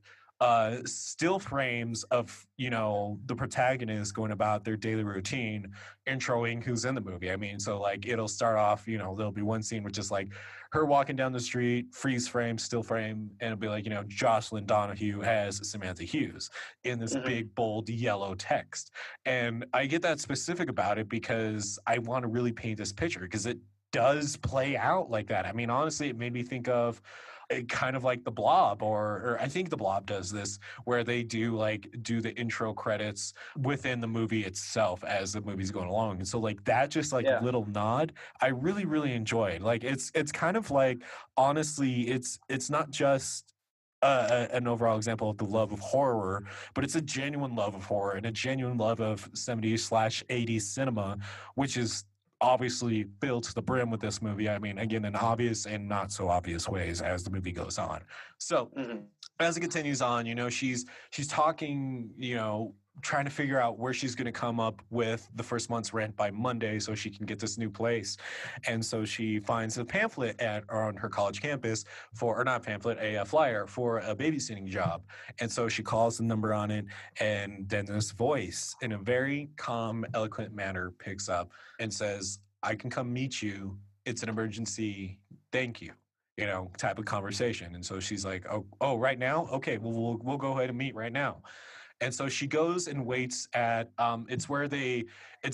still frames of the protagonist going about their daily routine, introing who's in the movie. I mean, so like it'll start off, there'll be one scene which is like her walking down the street, freeze frame, still frame, and it'll be like Jocelyn Donahue as Samantha Hughes in this big bold yellow text. And I get that specific about it because I want to really paint this picture because it does play out like that. I mean, honestly, it made me think of kind of like The Blob, or I think The Blob does this, where they do the intro credits within the movie itself as the movie's going along. And so like that just like little nod, I really, really enjoyed. Like it's kind of like, honestly, it's not just an overall example of the love of horror, but it's a genuine love of horror and a genuine love of 70s/80s cinema, which is obviously filled to the brim with this movie. I mean, again, in obvious and not so obvious ways as the movie goes on. So as it continues on, she's talking, trying to figure out where she's going to come up with the first month's rent by Monday so she can get this new place. And so she finds a pamphlet on her college campus or not pamphlet, a flyer for a babysitting job. And so she calls the number on it, and then this voice in a very calm, eloquent manner picks up and says, "I can come meet you. It's an emergency. Thank you." Type of conversation. And so she's like, oh, right now? Okay, well, we'll go ahead and meet right now. And so she goes and waits at it's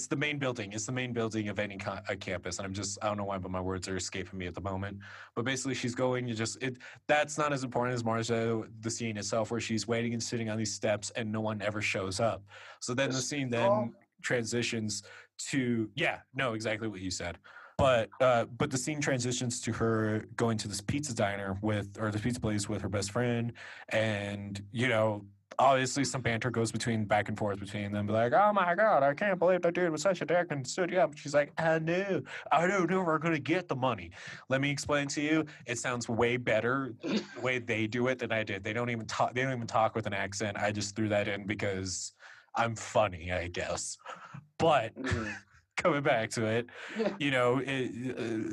the main building. It's the main building of any campus. And I don't know why, but my words are escaping me at the moment. But basically she's going, that's not as important as Marcia, the scene itself, where she's waiting and sitting on these steps and no one ever shows up. So then the scene then transitions to, exactly what you said. But the scene transitions to her going to this pizza place with her best friend, and obviously some banter goes back and forth between them. Be like, "Oh my God, I can't believe that dude was such a dick and stood you up." She's like, I don't know we're gonna get the money. Let me explain to you. It sounds way better the way they do it than I did. They don't even talk with an accent. I just threw that in because I'm funny, I guess. But coming back to it,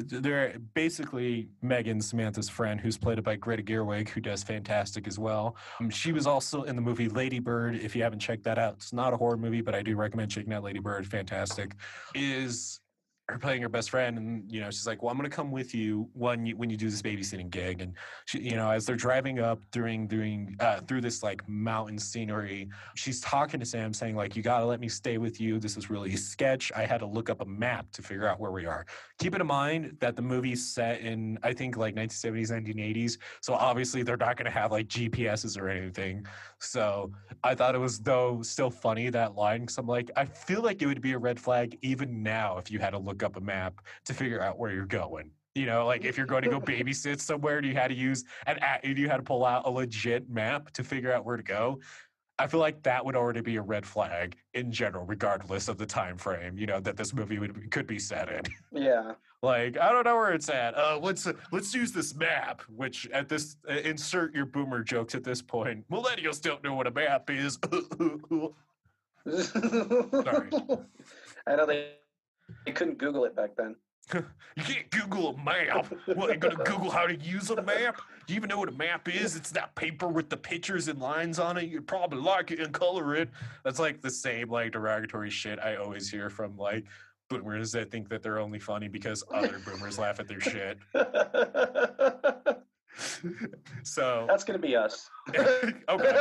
they're basically Megan, Samantha's friend, who's played by Greta Gerwig, who does fantastic as well. She was also in the movie Lady Bird. If you haven't checked that out, it's not a horror movie, but I do recommend checking out Lady Bird. Fantastic. Is her playing her best friend, and she's like, "Well, I'm going to come with you when you do this babysitting gig." And she, as they're driving up through this like mountain scenery, she's talking to Sam, saying like, "You got to let me stay with you. This is really a sketch. I had to look up a map to figure out where we are." Keeping in mind that the movie's set in, I think, like 1970s, 1980s, so obviously they're not going to have like GPSs or anything. So I thought it was still funny, that line, because I'm like, I feel like it would be a red flag even now if you had to look up a map to figure out where you're going. Like if you're going to go babysit somewhere and you had to pull out a legit map to figure out where to go. I feel like that would already be a red flag in general, regardless of the time frame, that this movie could be set in. Yeah. Like, I don't know where it's at. Let's use this map, which at this, insert your boomer jokes at this point. Millennials don't know what a map is. Sorry. I know they couldn't Google it back then. You can't Google a map. What, you gonna Google how to use a map? Do you even know what a map is? It's that paper with the pictures and lines on it. You'd probably like it and color it. That's like the same like derogatory shit I always hear from like boomers that think that they're only funny because other boomers laugh at their shit. So that's gonna be us. Okay.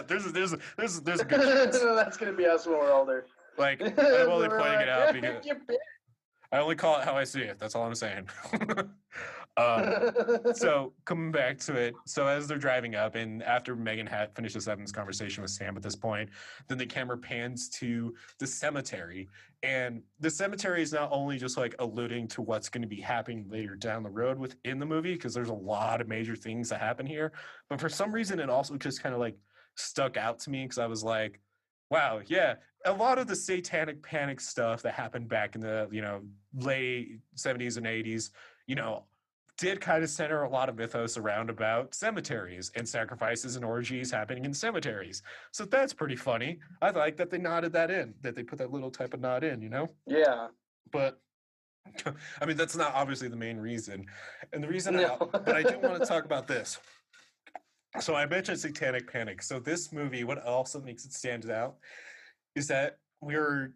there's a good chance. That's gonna be us when we're older. Like, I'm only pointing it out because I only call it how I see it. That's all I'm saying. So coming back to it, so as they're driving up, and after Megan had finishes having this conversation with Sam at this point, then the camera pans to the cemetery. And the cemetery is not only just like alluding to what's going to be happening later down the road within the movie, because there's a lot of major things that happen here, but for some reason it also just kind of like stuck out to me because I was like, wow, yeah, a lot of the satanic panic stuff that happened back in the, late 70s and 80s, did kind of center a lot of mythos around about cemeteries and sacrifices and orgies happening in cemeteries. So that's pretty funny. I like that they nodded that in, that they put that little type of nod in, Yeah. But I mean, that's not obviously the main reason. And the reason, but I do want to talk about this. So I mentioned satanic panic. So this movie, what also makes it stand out is that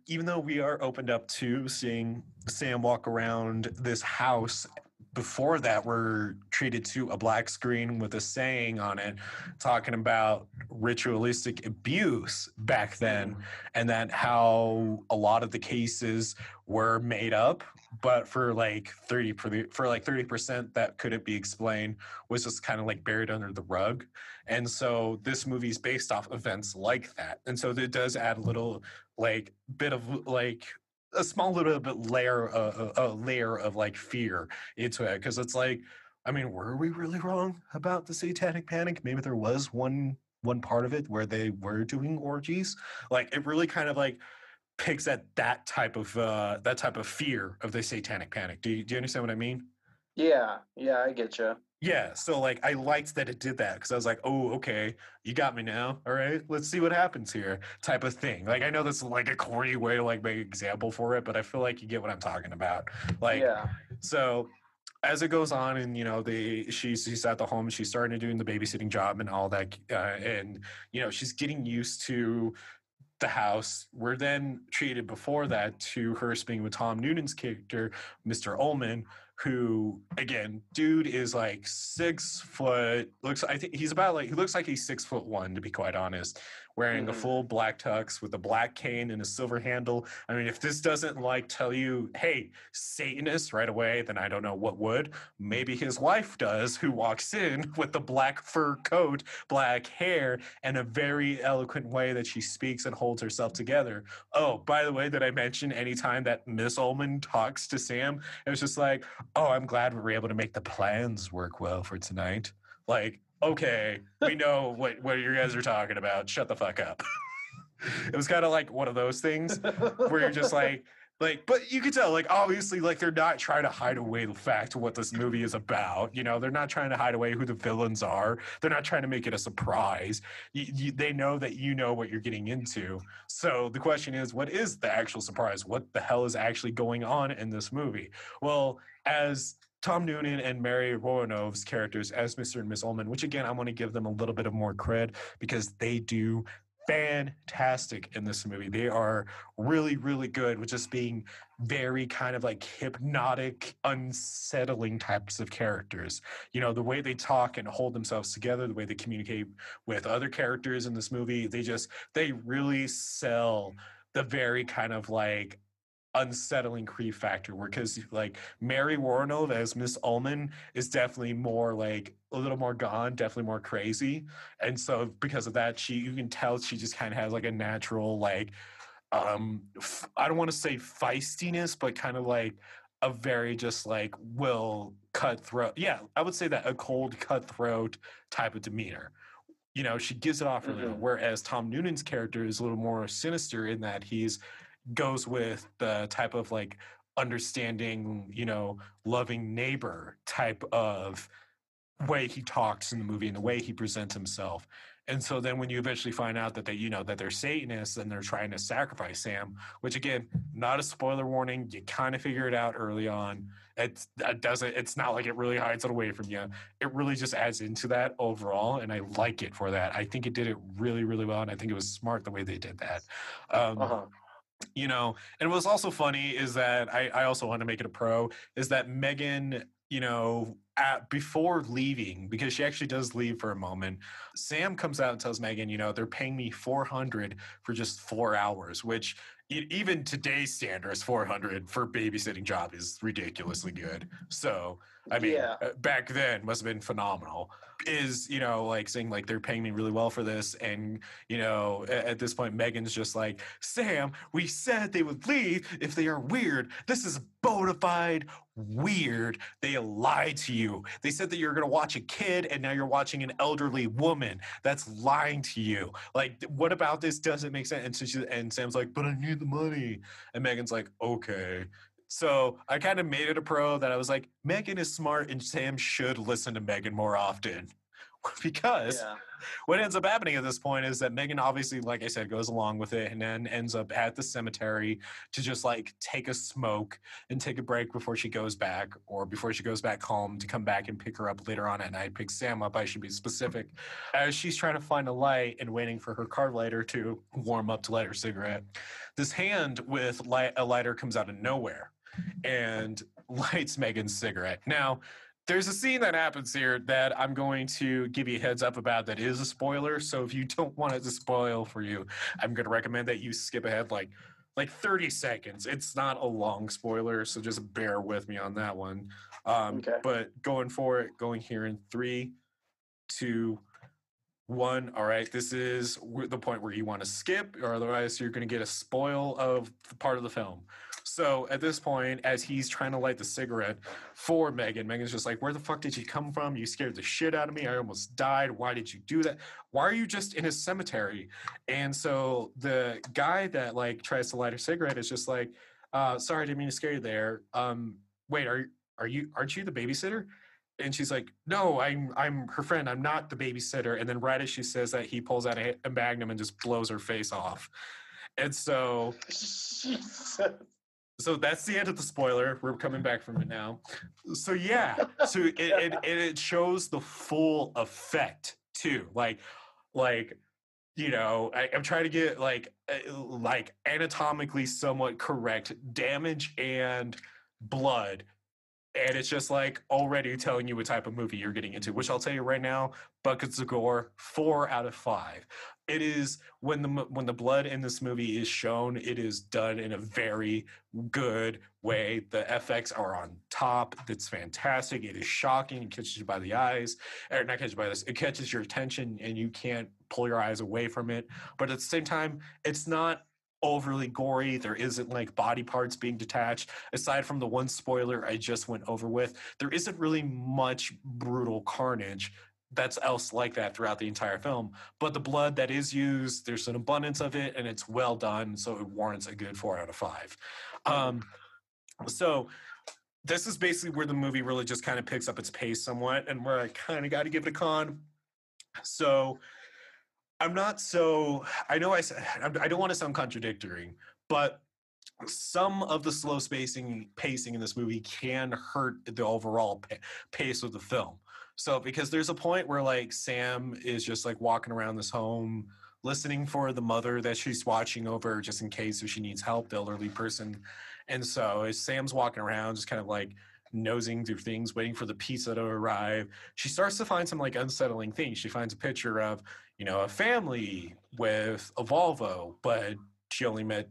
even though we are opened up to seeing Sam walk around this house, before that we're treated to a black screen with a saying on it talking about ritualistic abuse back then, and that how a lot of the cases were made up, but for like 30% that couldn't be explained was just kind of like buried under the rug. And so this movie is based off events like that, and so it does add a little like bit of like a small little bit layer of like fear into it, because it's like, I mean, were we really wrong about the satanic panic? Maybe there was one part of it where they were doing orgies. Like it really kind of like picks at that type of fear of the satanic panic. Do you understand what I mean? Yeah, I get you. Yeah, so like I liked that it did that because I was like, oh, okay, you got me now. All right, let's see what happens here, type of thing. Like I know that's like a corny way to like make an example for it, but I feel like you get what I'm talking about. Like, Yeah. so as it goes on, and she's at the home, she's starting to doing the babysitting job and all that, and she's getting used to the house. We're then treated before that to her speaking with Tom Noonan's character, Mr. Ullman, who again, dude is like 6 foot. I think he's about like he looks like he's 6'1", to be quite honest. Wearing a full black tux with a black cane and a silver handle. I mean, if this doesn't like tell you, hey, Satanist right away, then I don't know what would. Maybe his wife does, who walks in with the black fur coat, black hair, and a very eloquent way that she speaks and holds herself together. Oh, by the way, did I mention anytime that Miss Ullman talks to Sam, it was just like, oh, I'm glad we were able to make the plans work well for tonight. Like, okay, we know what you guys are talking about. Shut the fuck up. It was kind of like one of those things where you're just like, but you could tell, like, obviously, like, they're not trying to hide away the fact of what this movie is about. They're not trying to hide away who the villains are. They're not trying to make it a surprise. They know that you know what you're getting into. So the question is, what is the actual surprise? What the hell is actually going on in this movie? Well, as Tom Noonan and Mary Romanov's characters as Mr. and Miss Ullman, which again, I want to give them a little bit of more cred because they do fantastic in this movie. They are really, really good with just being very kind of like hypnotic, unsettling types of characters. The way they talk and hold themselves together, the way they communicate with other characters in this movie, they really sell the very kind of like unsettling creep factor, because like Mary Woronov as Miss Ullman is definitely more like a little more gone, definitely more crazy. And so because of that, you can tell she just kind of has like a natural like I don't want to say feistiness, but kind of like a very just like cutthroat. Yeah, I would say that a cold cutthroat type of demeanor. She gives it off really well. Whereas Tom Noonan's character is a little more sinister in that he's goes with the type of like understanding, loving neighbor type of way he talks in the movie and the way he presents himself. And so then when you eventually find out that that they're Satanists and they're trying to sacrifice Sam, which again, not a spoiler warning, you kind of figure it out early on. It's not like it really hides it away from you. It really just adds into that overall. And I like it for that. I think it did it really, really well. And I think it was smart the way they did that. And what's also funny is that I also want to make it a pro is that Megan, before leaving, because she actually does leave for a moment, Sam comes out and tells Megan, they're paying me $400 for just 4 hours, which even today's standards, 400 for babysitting job is ridiculously good. So, I mean, back then must have been phenomenal. Is, like saying like they're paying me really well for this. And, at this point, Megan's just like, Sam, we said they would leave if they are weird. This is bona fide weird. They lied to you. They said that you're going to watch a kid and now you're watching an elderly woman. That's lying to you. Like, what about this doesn't make sense? And Sam's like, but I need the money. And Megan's like, okay. So I kind of made it a pro that I was like, Megan is smart and Sam should listen to Megan more often. Because what ends up happening at this point is that Megan obviously, like I said, goes along with it and then ends up at the cemetery to just like take a smoke and take a break before she goes back, or before she goes back home to come back and pick her up later on at night, pick Sam up, I should be specific, as she's trying to find a light and waiting for her car lighter to warm up to light her cigarette. This hand with a lighter comes out of nowhere and lights Megan's cigarette. Now, there's a scene that happens here that I'm going to give you a heads up about that is a spoiler. So if you don't want it to spoil for you, I'm going to recommend that you skip ahead like 30 seconds. It's not a long spoiler, so just bear with me on that one. But going here in 3, 2, 1. All right, this is the point where you want to skip, or otherwise you're going to get a spoil of the part of the film. So at this point, as he's trying to light the cigarette for Megan, Megan's just like, where the fuck did you come from? You scared the shit out of me. I almost died. Why did you do that? Why are you just in a cemetery? And so the guy that like tries to light her cigarette is just like, sorry, I didn't mean to scare you there. Wait, aren't you the babysitter? And she's like, no, I'm her friend. I'm not the babysitter. And then right as she says that, he pulls out a magnum and just blows her face off. And so Jesus. so that's the end of the spoiler. We're coming back from it now. So yeah, so it shows the full effect too. Like you know, I'm trying to get like anatomically somewhat correct damage and blood. And it's just like already telling you what type of movie you're getting into, which I'll tell you right now, buckets of gore, 4 out of 5. It is when the blood in this movie is shown, it is done in a very good way. The FX are on top. It's fantastic. It is shocking. It catches you by the eyes, or not catches you by this. It catches your attention, and you can't pull your eyes away from it. But at the same time, it's not overly gory. There isn't like body parts being detached. Aside from the one spoiler I just went over with, there isn't really much brutal carnage that's else like that throughout the entire film. But the blood that is used, there's an abundance of it, and it's well done, so it warrants a good 4 out of 5. So this is basically where the movie really just kind of picks up its pace somewhat, and where I kind of got to give it a con. So I'm not so. I know I don't want to sound contradictory, but some of the slow pacing in this movie can hurt the overall pace of the film. So because there's a point where like Sam is just like walking around this home listening for the mother that she's watching over just in case if she needs help, the elderly person. And so as Sam's walking around just kind of like nosing through things, waiting for the pizza to arrive, she starts to find some like unsettling things. She finds a picture of, you know, a family with a Volvo, but she only met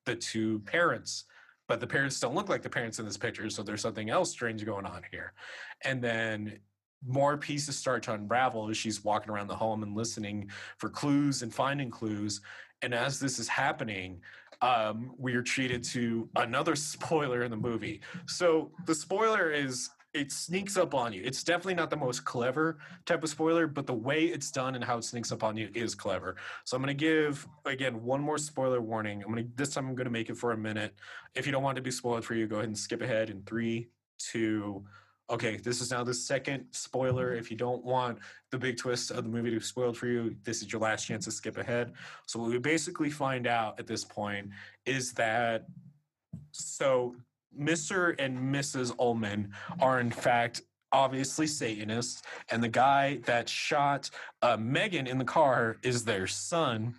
the 2 parents, but the parents don't look like the parents in this picture, so there's something else strange going on here. And then more pieces start to unravel as she's walking around the home and listening for clues and finding clues. And as this is happening, we are treated to another spoiler in the movie. So the spoiler is, it sneaks up on you. It's definitely not the most clever type of spoiler, but the way it's done and how it sneaks up on you is clever. So I'm going to give, again, one more spoiler warning. This time I'm going to make it for a minute. If you don't want it to be spoiled for you, go ahead and skip ahead in 3, 2. Okay, this is now the second spoiler. If you don't want the big twist of the movie to be spoiled for you, this is your last chance to skip ahead. So what we basically find out at this point is that Mr. and Mrs. Ullman are in fact obviously Satanists, and the guy that shot Megan in the car is their son.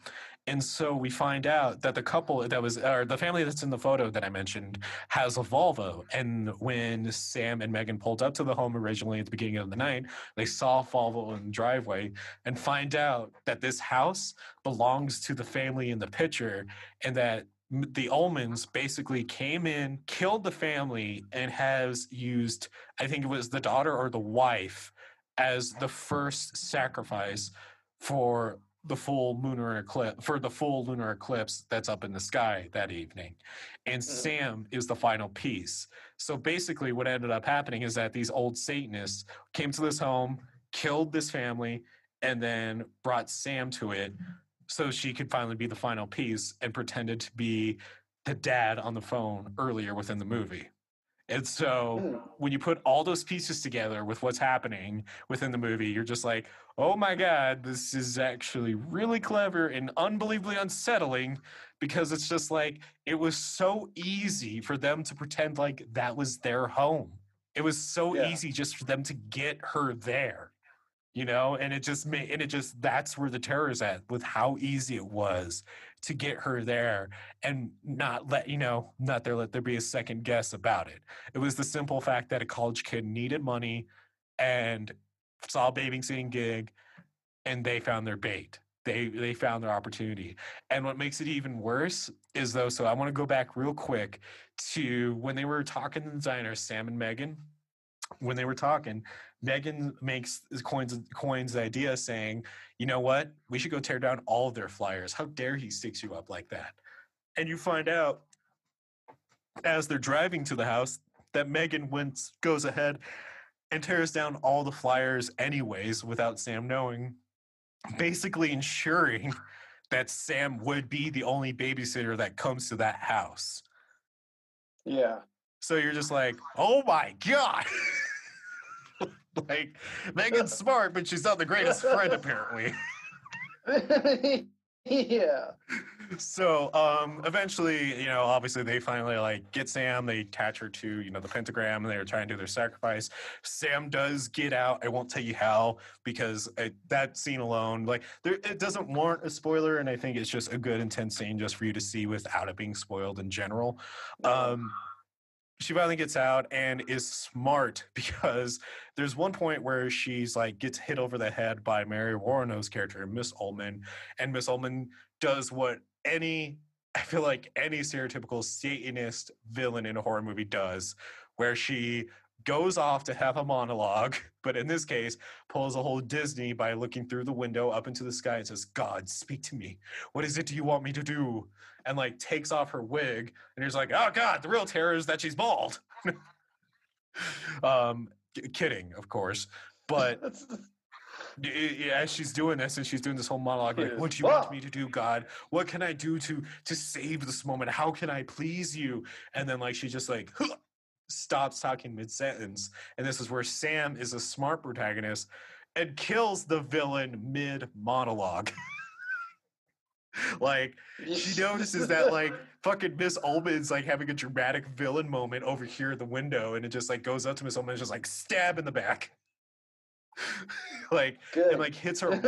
And so we find out that the couple that was, or the family that's in the photo that I mentioned, has a Volvo. And when Sam and Megan pulled up to the home originally at the beginning of the night, they saw a Volvo in the driveway and find out that this house belongs to the family in the picture, and that the Ullmans basically came in, killed the family, and has used, I think it was the daughter or the wife, as the first sacrifice for the full lunar eclipse that's up in the sky that evening. And Sam is the final piece. So basically what ended up happening is that these old Satanists came to this home, killed this family, and then brought Sam to it so she could finally be the final piece, and pretended to be the dad on the phone earlier within the movie. And so when you put all those pieces together with what's happening within the movie, you're just like, oh my God, this is actually really clever and unbelievably unsettling, because it's just like, it was so easy for them to pretend like that was their home. It was so easy just for them to get her there. You know, and that's where the terror is at, with how easy it was to get her there, and not let there be a second guess about it. It was the simple fact that a college kid needed money and saw a babysitting gig, and they found their bait. They found their opportunity. And what makes it even worse is though, so I want to go back real quick to when they were talking in the diner, Sam and Megan. When they were talking, Megan coins the idea, saying, you know what, we should go tear down all of their flyers. How dare he sticks you up like that? And you find out as they're driving to the house that Megan goes ahead and tears down all the flyers anyways without Sam knowing, basically ensuring that Sam would be the only babysitter that comes to that house. Yeah. So you're just like, oh my God. Like, Megan's smart, but she's not the greatest friend, apparently. Yeah. So eventually, obviously they finally like get Sam, they attach her to the pentagram, and they're trying to do their sacrifice. Sam does get out. I won't tell you how, because that scene alone, like, it doesn't warrant a spoiler, and I think it's just a good intense scene just for you to see without it being spoiled in general. She finally gets out and is smart, because there's one point where she's like gets hit over the head by Mary Warrenow's character, Miss Ullman, and Miss Ullman does what I feel like any stereotypical Satanist villain in a horror movie does, where she goes off to have a monologue, but in this case pulls a whole Disney by looking through the window up into the sky and says, "God, speak to me. What is it you want me to do?" And like takes off her wig, and he's like, "Oh God, the real terror is that she's bald." Kidding, of course, but as she's doing this, and she's doing this whole monologue, like, "What do you want me to do, God? What can I do to save this moment? How can I please you?" And then like she just like stops talking mid-sentence, and this is where Sam is a smart protagonist and kills the villain mid-monologue. Like, she notices that like fucking Miss Ullman's like having a dramatic villain moment over here in the window, and it just like goes up to Miss Ullman and just like stab in the back. Like, Good. and like hits her right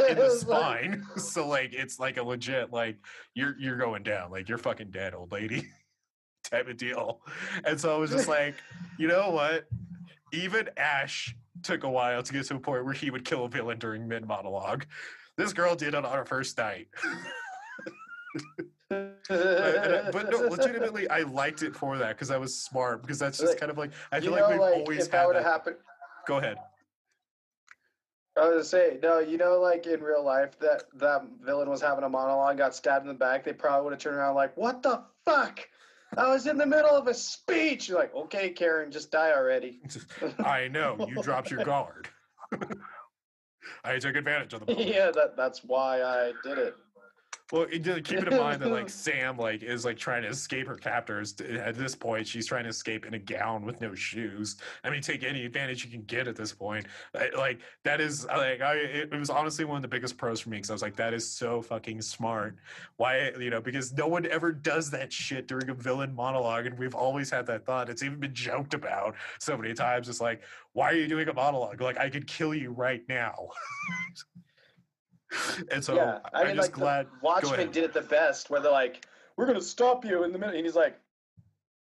in the spine. So like it's like a legit like you're going down, like you're fucking dead, old lady. Type of deal. And so I was just like, you know what? Even Ash took a while to get to a point where he would kill a villain during mid-monologue. This girl did it on her first night. But no, legitimately, I liked it for that, because I was smart, because that's just kind of like, I feel like we've always had that. Happen, go ahead. I was gonna say, no, like in real life, that villain was having a monologue, got stabbed in the back, they probably would have turned around like, "What the fuck? I was in the middle of a speech." You're like, "Okay, Karen, just die already." I know, you dropped your guard. I took advantage of the moment. Yeah, that's why I did it. Well, keep it in mind that like Sam like is like trying to escape her captors. At this point, she's trying to escape in a gown with no shoes. I mean, take any advantage you can get at this point. Like that is like it was honestly one of the biggest pros for me, because I was like, that is so fucking smart. Why, because no one ever does that shit during a villain monologue, and we've always had that thought. It's even been joked about so many times. It's like, why are you doing a monologue? Like, I could kill you right now. And so yeah, I mean, I'm just like, glad Watchmen did it the best, where they're like, "We're gonna stop you in the minute," and he's like,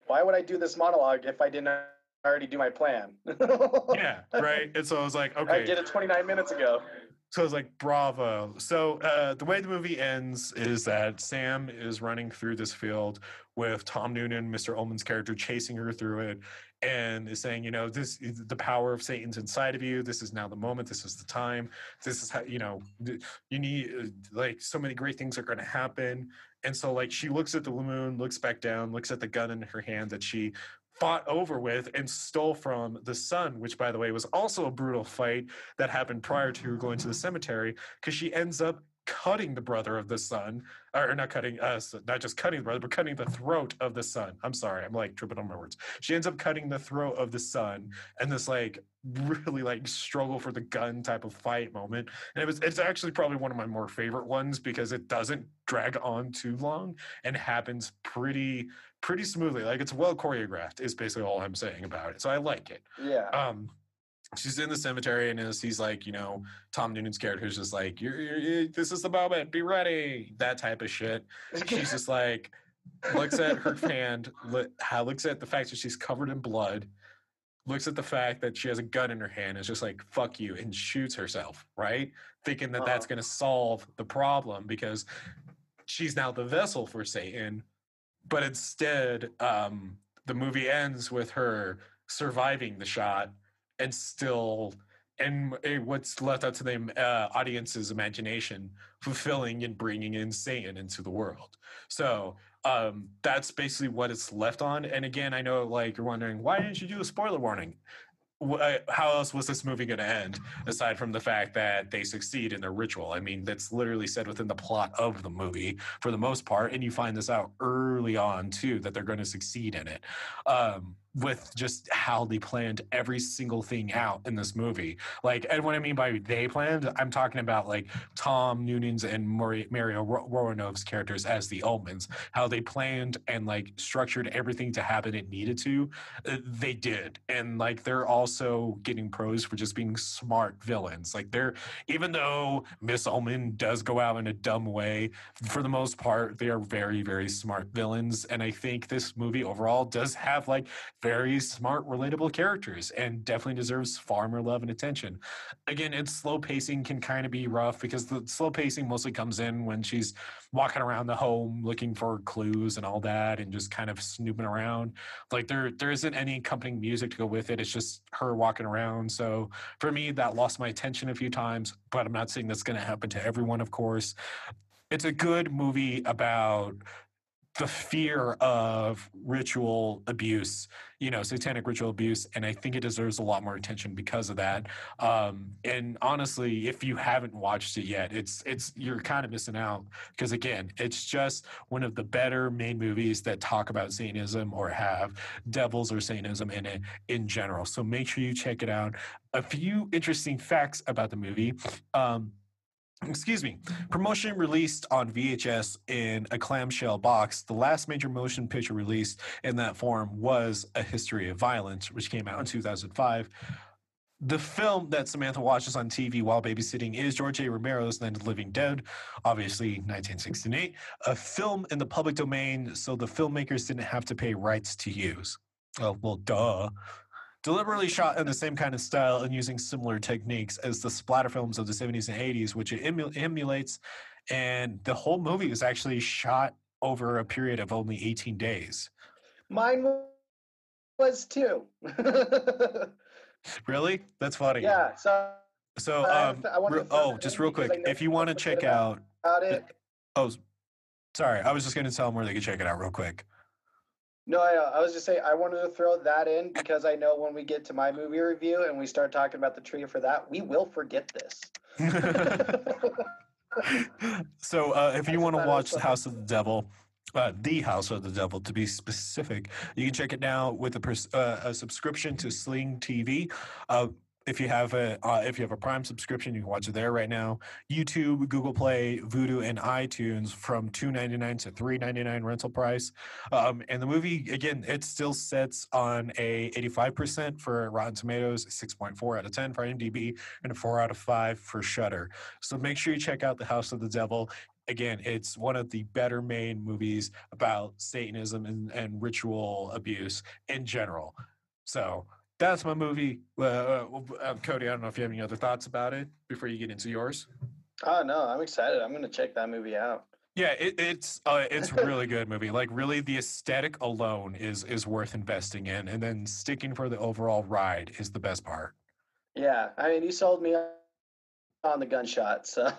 "Why would I do this monologue if I didn't already do my plan?" Yeah, right. And so I was like, okay, I did it 29 minutes ago. So I was like, bravo. So the way the movie ends is that Sam is running through this field with Tom Noonan, Mr. Ullman's character, chasing her through it, and is saying, this is the power of Satan's inside of you. This is now the moment. This is the time. This is how, you need, like, so many great things are going to happen. And so, like, she looks at the moon, looks back down, looks at the gun in her hand that she fought over with and stole from the sun, which, by the way, was also a brutal fight that happened prior to her going to the cemetery, because she ends up cutting the brother of the sun, or not cutting us, not just cutting the brother, but cutting the throat of the sun. I'm sorry, I'm like tripping on my words. She ends up cutting the throat of the sun, and this like really like struggle for the gun type of fight moment. And it's actually probably one of my more favorite ones, because it doesn't drag on too long and happens pretty smoothly. Like, it's well choreographed is basically all I'm saying about it. So I like it. Yeah. She's in the cemetery, and he's like, Tom Noonan's character is just like, you're this is the moment, be ready, that type of shit. She's just like, looks at her hand, looks at the fact that she's covered in blood, looks at the fact that she has a gun in her hand, is just like, fuck you, and shoots herself, right? Thinking that that's going to solve the problem, because she's now the vessel for Satan. But instead, the movie ends with her surviving the shot and still, and what's left up to the audience's imagination, fulfilling and bringing in Satan into the world. So that's basically what it's left on. And again, I know like you're wondering, why didn't you do a spoiler warning? How else was this movie going to end, aside from the fact that they succeed in their ritual? I mean, that's literally said within the plot of the movie for the most part, and you find this out early on too, that they're going to succeed in it. with just how they planned every single thing out in this movie. Like, and what I mean by they planned, I'm talking about like Tom Noonan's and Mario Romanov's characters as the Omens, how they planned and like structured everything to happen it needed to. They did. And like, they're also getting pros for just being smart villains. Like, they're, even though Miss Omen does go out in a dumb way, for the most part, they are very, very smart villains. And I think this movie overall does have like very smart, relatable characters and definitely deserves far more love and attention. Again, its slow pacing can kind of be rough because the slow pacing mostly comes in when she's walking around the home looking for clues and all that and just kind of snooping around. Like, there isn't any accompanying music to go with it. It's just her walking around. So for me, that lost my attention a few times, but I'm not saying that's going to happen to everyone, of course. It's a good movie about the fear of ritual abuse, satanic ritual abuse, and I think it deserves a lot more attention because of that. And honestly, if you haven't watched it yet, it's you're kind of missing out because again, it's just one of the better main movies that talk about Satanism or have devils or Satanism in it in general. So make sure you check it out. A few interesting facts about the movie. Excuse me. Promotion released on VHS in a clamshell box. The last major motion picture released in that form was A History of Violence, which came out in 2005. The film that Samantha watches on TV while babysitting is George A. Romero's Night of the Living Dead, obviously 1968, a film in the public domain, so the filmmakers didn't have to pay rights to use. Oh, well, duh. Deliberately shot in the same kind of style and using similar techniques as the splatter films of the 70s and 80s, which it emulates. And the whole movie was actually shot over a period of only 18 days. Mine was too. Really? That's funny. Yeah. So I wanted to just real quick, if you want to check out it. Oh, sorry. I was just going to tell them where they could check it out real quick. No, I was just saying I wanted to throw that in because I know when we get to my movie review and we start talking about the tree for that, we will forget this. So if you want to watch The House of the Devil, to be specific, you can check it now with a subscription to Sling TV. If you have a Prime subscription, you can watch it there right now. YouTube, Google Play, Vudu, and iTunes from $2.99 to $3.99 rental price. And the movie, again, it still sits on a 85% for Rotten Tomatoes, 6.4 out of 10 for IMDb, and a 4 out of 5 for Shudder. So make sure you check out The House of the Devil. Again, it's one of the better made movies about Satanism and ritual abuse in general. So that's my movie. Cody, I don't know if you have any other thoughts about it before you get into yours. Oh no, I'm excited. I'm going to check that movie out. Yeah, it's a really good movie. Like, really, the aesthetic alone is worth investing in, and then sticking for the overall ride is the best part. Yeah, I mean, you sold me on the gunshot, so.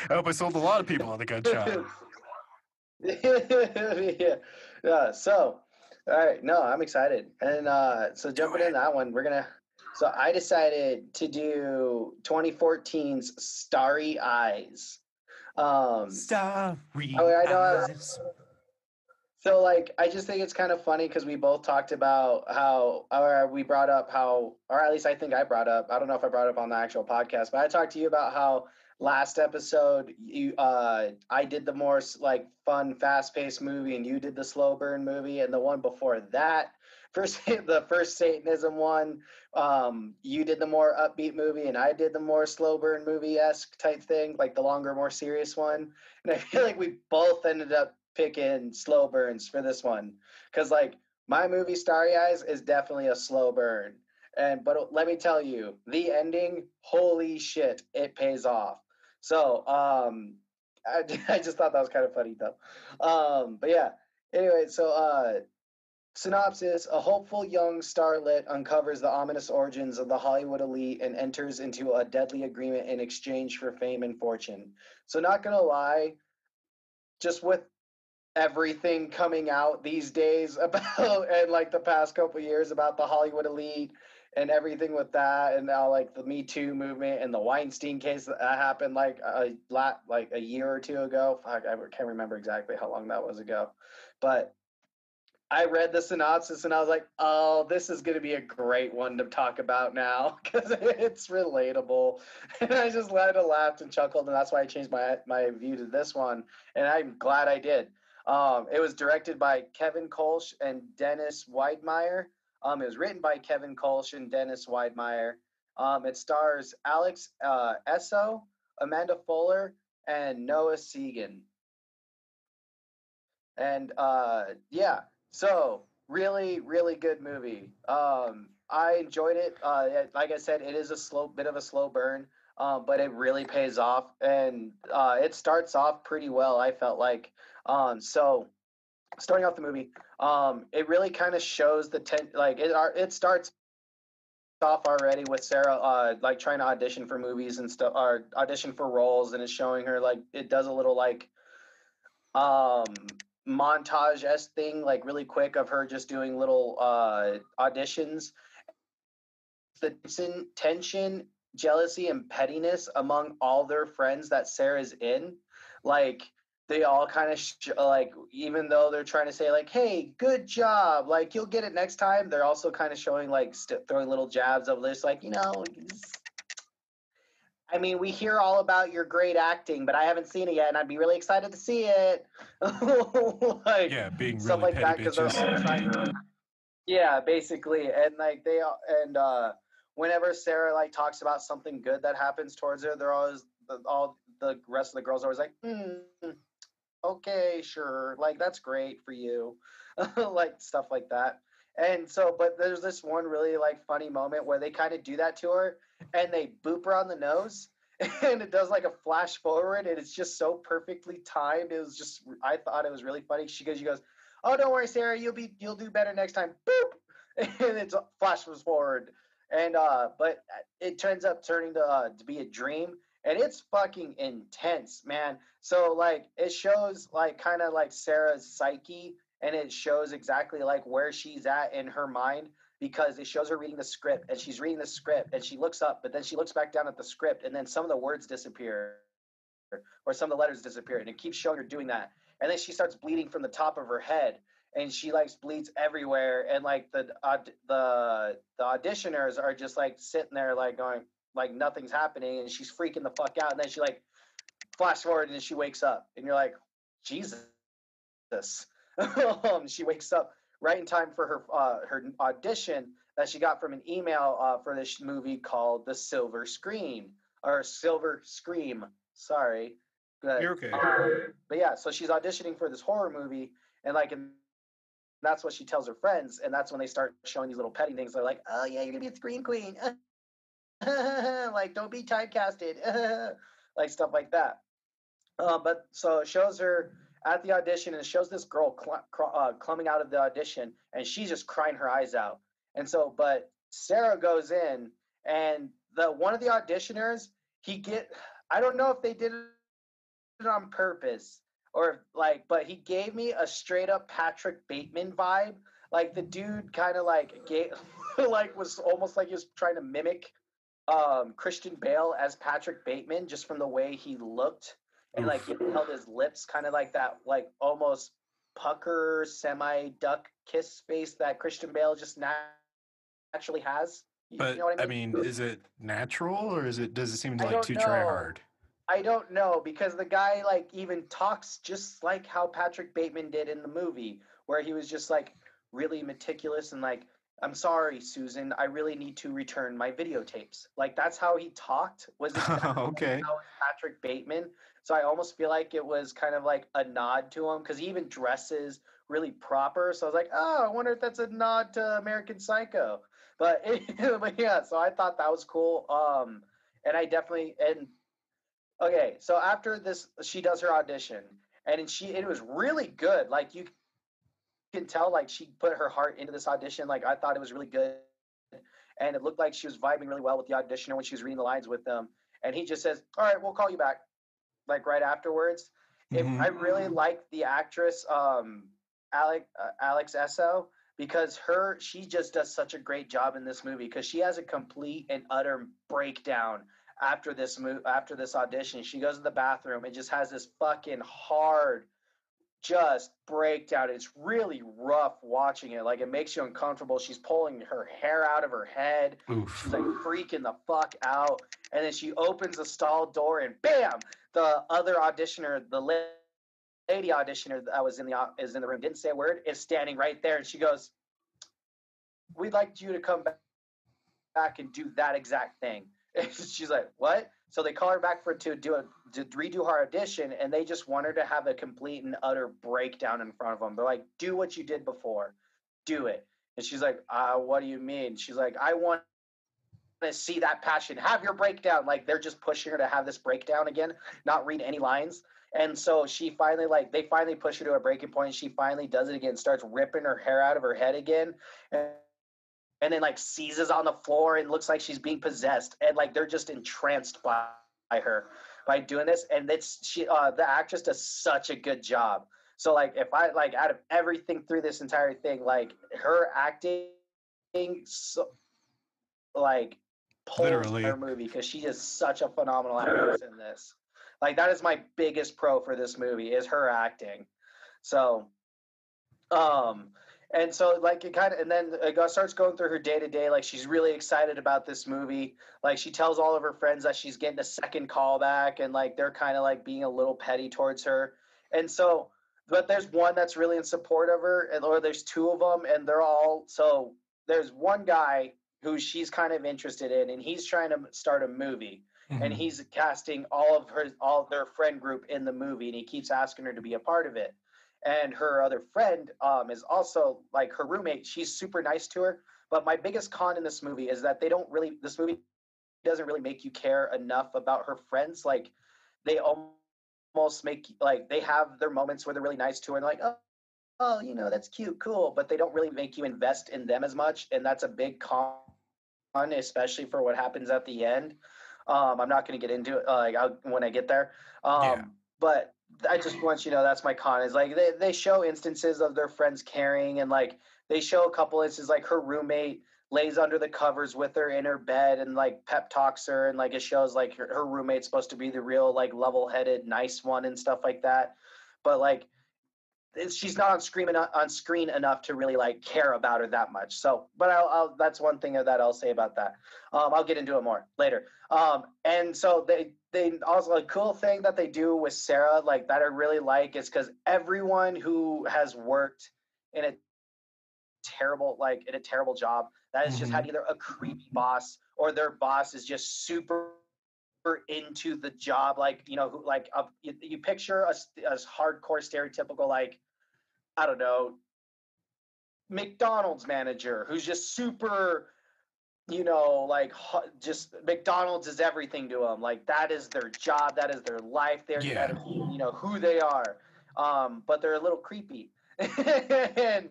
I hope I sold a lot of people on the gunshot. Yeah. So, all right. No, I'm excited, and so jumping in that one, So I decided to do 2014's Starry Eyes. Starry Eyes. So, like, I just think it's kind of funny because we both talked about or we brought up or at least I think I brought up, I don't know if I brought up on the actual podcast, but I talked to you about how last episode I did the more like fun, fast-paced movie and you did the slow burn movie, and the one before that, the first Satanism one, you did the more upbeat movie and I did the more slow burn movie-esque type thing, like the longer, more serious one. And I feel like we both ended up picking slow burns for this one because, like, my movie Starry Eyes is definitely a slow burn, but let me tell you, the ending, holy shit, it pays off. So I just thought that was kind of funny though. But yeah, anyway, so synopsis: a hopeful young starlet uncovers the ominous origins of the Hollywood elite and enters into a deadly agreement in exchange for fame and fortune. So, not gonna lie, just with everything coming out these days about and like the past couple years about the Hollywood elite and everything with that, and now like the Me Too movement and the Weinstein case that happened like a year or two ago. Fuck, I can't remember exactly how long that was ago, but I read the synopsis and I was like, oh, this is going to be a great one to talk about now because it's relatable. And I just laughed and chuckled, and that's why I changed my view to this one. And I'm glad I did. It was directed by Kevin Kolsch and Dennis Weidmeyer. It was written by Kevin Kolsch and Dennis Weidmeyer. It stars Alex Esso, Amanda Fuller, and Noah Segan. And yeah, so really, really good movie. I enjoyed it. Like I said, it is a bit of a slow burn, but it really pays off, and it starts off pretty well. I felt like, so starting off the movie, it really kind of shows it starts off already with Sarah like trying to audition for movies and stuff, or audition for roles, and it's showing her like it does a little like um montage-esque thing, like really quick, of her just doing little auditions. The tension, jealousy, and pettiness among all their friends that Sarah's in, like they all kind of like, even though they're trying to say like, hey, good job, like you'll get it next time, they're also kind of showing like throwing little jabs of this, like, I mean, we hear all about your great acting, but I haven't seen it yet, and I'd be really excited to see it. Like Yeah, being stuff really like petty that, because they're all bitches. trying. Yeah, basically, and like and whenever Sarah like talks about something good that happens towards her, they're always all the rest of the girls are always like, okay, sure, like that's great for you, like stuff like that. And so, but there's this one really like funny moment where they kind of do that to her, and they boop her on the nose, and it does like a flash forward, and it's just so perfectly timed. It was just, I thought it was really funny. She goes, "Oh, don't worry, Sarah, you'll do better next time." Boop, and it's flashes forward, and but it turns up turning to be a dream, and it's fucking intense, man. So like it shows like kind of like Sarah's psyche, and it shows exactly like where she's at in her mind, because it shows her reading the script, and she's reading the script and she looks up, but then she looks back down at the script, and then some of the words disappear, or some of the letters disappear, and it keeps showing her doing that. And then she starts bleeding from the top of her head, and she like bleeds everywhere, and like the auditioners are just like sitting there like going like nothing's happening, and she's freaking the fuck out, and then she like flash forward and she wakes up, and you're like, Jesus. She wakes up right in time for her audition that she got from an email for this movie called The Silver Screen, or Silver Scream. Sorry, You're but okay. but yeah, so she's auditioning for this horror movie, and that's what she tells her friends, and that's when they start showing these little petty things. They're like, "Oh yeah, you're gonna be a scream queen," like don't be typecasted, like stuff like that. But so it shows her at the audition, and it shows this girl coming out of the audition, and she's just crying her eyes out. And so, but Sarah goes in, and the one of the auditioners, I don't know if they did it on purpose or like, but he gave me a straight up Patrick Bateman vibe. Like the dude kind of like gave, like was almost like he was trying to mimic Christian Bale as Patrick Bateman, just from the way he looked, and like he Oof. held his lips kind of like that, like almost pucker semi duck kiss face that Christian Bale just naturally has. You But know what I I mean? mean, is it natural or does it seem I like don't too try know. hard? I don't know, because the guy like even talks just like how Patrick Bateman did in the movie, where he was just like really meticulous and like, "I'm sorry, Susan, I really need to return my videotapes." Like that's how he talked. Was exactly like Okay. how Patrick Bateman. So I almost feel like it was kind of like a nod to him, because he even dresses really proper. So I was like, "Oh, I wonder if that's a nod to American Psycho." But but yeah, so I thought that was cool. And I definitely, and okay, so after this, she does her audition, and it was really good. Like you can tell, like she put her heart into this audition. Like I thought it was really good, and it looked like she was vibing really well with the auditioner when she was reading the lines with them. And he just says, "All right, we'll call you back." Like right afterwards. I really liked the actress, Alex Esso, because she just does such a great job in this movie, because she has a complete and utter breakdown after this audition. She goes to the bathroom and just has this fucking hard, just breakdown. It's really rough watching it. Like, it makes you uncomfortable. She's pulling her hair out of her head. Oof. She's like freaking the fuck out. And then she opens the stall door and bam, the other auditioner, the lady auditioner that was in the room, didn't say a word, is standing right there. And she goes, "We'd like you to come back and do that exact thing." And she's like, "What?" So they call her back to redo her audition, and they just want her to have a complete and utter breakdown in front of them. They're like, "Do what you did before, do it." And she's like, "What do you mean?" She's like, "I want to see that passion. Have your breakdown." Like, they're just pushing her to have this breakdown again, not read any lines. And so she finally, like, they finally push her to a breaking point. And she finally does it again, starts ripping her hair out of her head again. And then like seizes on the floor and looks like she's being possessed, and like they're just entranced by her by doing this. And the actress does such a good job. So like, if I like, out of everything through this entire thing, like her acting, so like, pulls Literally. her movie, because she is such a phenomenal actress in this. Like, that is my biggest pro for this movie, is her acting. So and so like, it kind of, and then it starts going through her day to day. Like, she's really excited about this movie. Like, she tells all of her friends that she's getting a second call back, and like they're kind of like being a little petty towards her. And so, but there's one that's really in support of her, or there's two of them, and they're all, so there's one guy who she's kind of interested in, and he's trying to start a movie. And he's casting all their friend group in the movie, and he keeps asking her to be a part of it. And her other friend is also like her roommate. She's super nice to her. But my biggest con in this movie is that this movie doesn't really make you care enough about her friends. Like, they almost make, like, they have their moments where they're really nice to her and like, oh, that's cute, cool. But they don't really make you invest in them as much. And that's a big con, especially for what happens at the end. I'm not going to get into it when I get there. But I just want you to know that's my con, is like, they show instances of their friends caring, and like they show a couple instances, like her roommate lays under the covers with her in her bed and like pep talks her, and like it shows like her roommate's supposed to be the real like level-headed nice one and stuff like that. But like, she's not on screen enough to really like care about her that much. So, but I'll that's one thing that I'll say about that. I'll get into it more later. And so they also, a cool thing that they do with Sarah, like, that I really like, is because everyone who has worked in a terrible job that has just had either a creepy boss, or their boss is just super into the job, like, you picture a hardcore stereotypical, like, I don't know, McDonald's manager who's just super, like, just McDonald's is everything to them. Like, that is their job, that is their life. That is, who they are. But they're a little creepy. And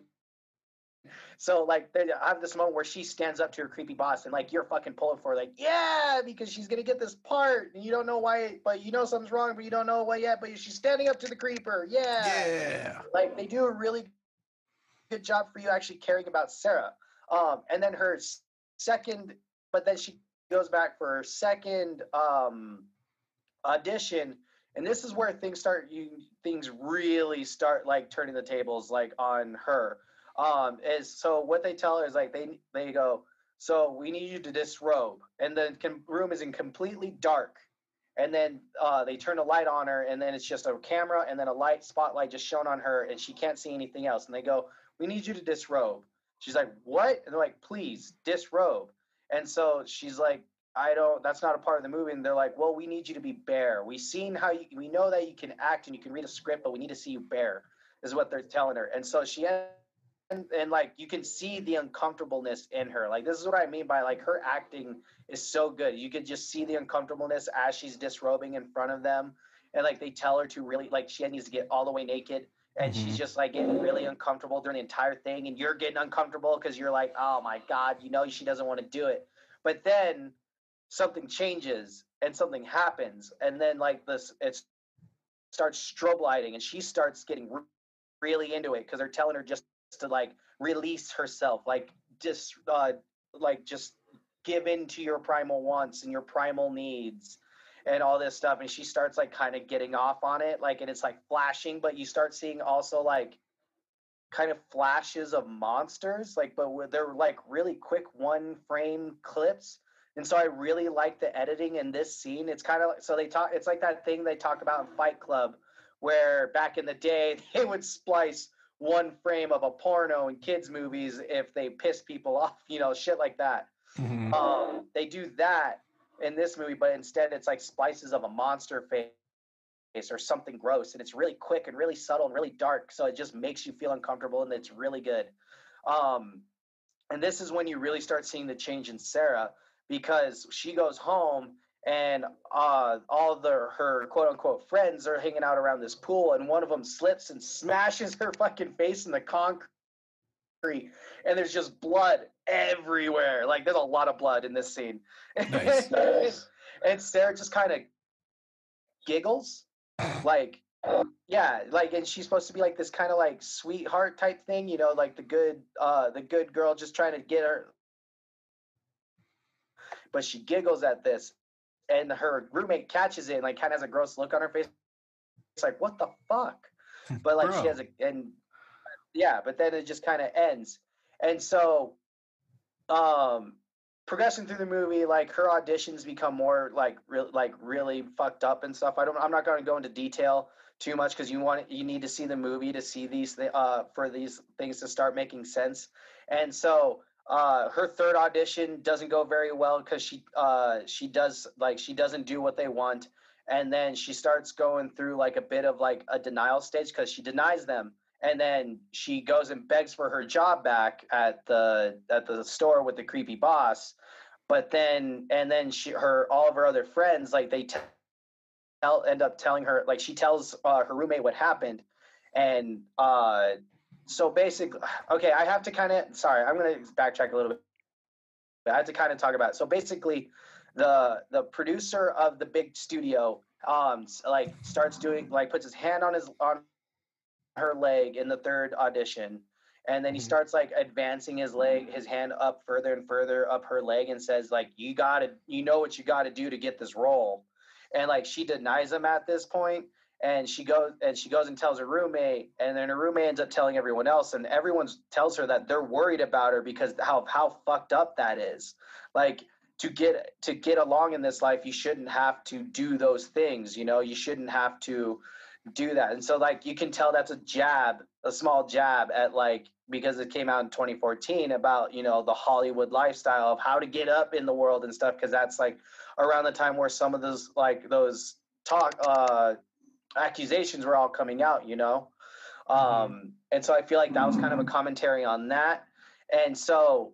so, like, they have this moment where she stands up to her creepy boss, and like, you're fucking pulling for her, like, yeah, because she's gonna get this part, and you don't know why, but you know something's wrong, but you don't know why yet. But she's standing up to the creeper, yeah. Like, they do a really good job for you actually caring about Sarah. And then her second, but then she goes back for her second audition, and this is where things really start like turning the tables like on her. Is so what they tell her is like, they go, so we need you to disrobe, and the room is in completely dark. And then they turn a light on her, and then it's just a camera and then a light spotlight just shown on her, and she can't see anything else. And they go, we need you to disrobe. She's like, what? And they're like, please disrobe. And so she's like, that's not a part of the movie. And they're like, well, we need you to be bare. We know that you can act and you can read a script, but we need to see you bare, is what they're telling her. And so and like, you can see the uncomfortableness in her. Like, this is what I mean by like, her acting is so good. You could just see the uncomfortableness as she's disrobing in front of them. And like, they tell her to really, like, she needs to get all the way naked. And she's just like getting really uncomfortable during the entire thing. And you're getting uncomfortable because you're like, oh my God, she doesn't want to do it. But then something changes and something happens. And then like it starts strobe lighting, and she starts getting really into it, because they're telling her just to like release herself, like just give in to your primal wants and your primal needs. and all this stuff, and she starts like kind of getting off on it, like, and it's like flashing, but you start seeing also like kind of flashes of monsters, like, but they're like really quick one frame clips. And so I really like the editing in this scene. It's kind of like, so they talk, it's like that thing they talk about in Fight Club, where back in the day they would splice one frame of a porno in kids movies if they pissed people off, you know, shit like that. They do that in this movie, but instead it's like splices of a monster face or something gross, and it's really quick and really subtle and really dark, so it just makes you feel uncomfortable, and it's really good. And this is when you really start seeing the change in Sarah, because she goes home and all her quote unquote friends are hanging out around this pool, and one of them slips and smashes her fucking face in the concrete, and there's just blood everywhere. Like, there's a lot of blood in this scene. Nice. And Sarah just kind of giggles, like, yeah, like, and she's supposed to be like this kind of like sweetheart type thing, you know, like the good girl just trying to get her, but she giggles at this, and her roommate catches it and like kind of has a gross look on her face. It's like, what the fuck? But like, she has and yeah, but then it just kind of ends. And so progressing through the movie, like, her auditions become more like really fucked up and stuff. I'm not going to go into detail too much, because you need to see the movie to see these for these things to start making sense. And so her third audition doesn't go very well, because she doesn't do what they want, and then she starts going through like a bit of like a denial stage, because she denies them, and then she goes and begs for her job back at the store with the creepy boss. But then all of her other friends, like, they end up telling her, like, she tells her roommate what happened. And so basically, okay, I have to kind of, sorry, I'm going to backtrack a little bit. I have to kind of talk about it. So basically, the producer of the big studio like starts doing, like, puts his hand on her leg in the third audition, and then he starts like advancing his hand up further and further up her leg, and says, like, you know what you gotta do to get this role. And like, she denies him at this point, and she goes and tells her roommate, and then her roommate ends up telling everyone else, and everyone tells her that they're worried about her because how fucked up that is. Like, to get along in this life, you shouldn't have to do those things, you know, you shouldn't have to do that. And so, like, you can tell that's a small jab at, like, because it came out in 2014, about, you know, the Hollywood lifestyle of how to get up in the world and stuff, because that's like around the time where some of those accusations were all coming out, you know. And so I feel like that was kind of a commentary on that. And so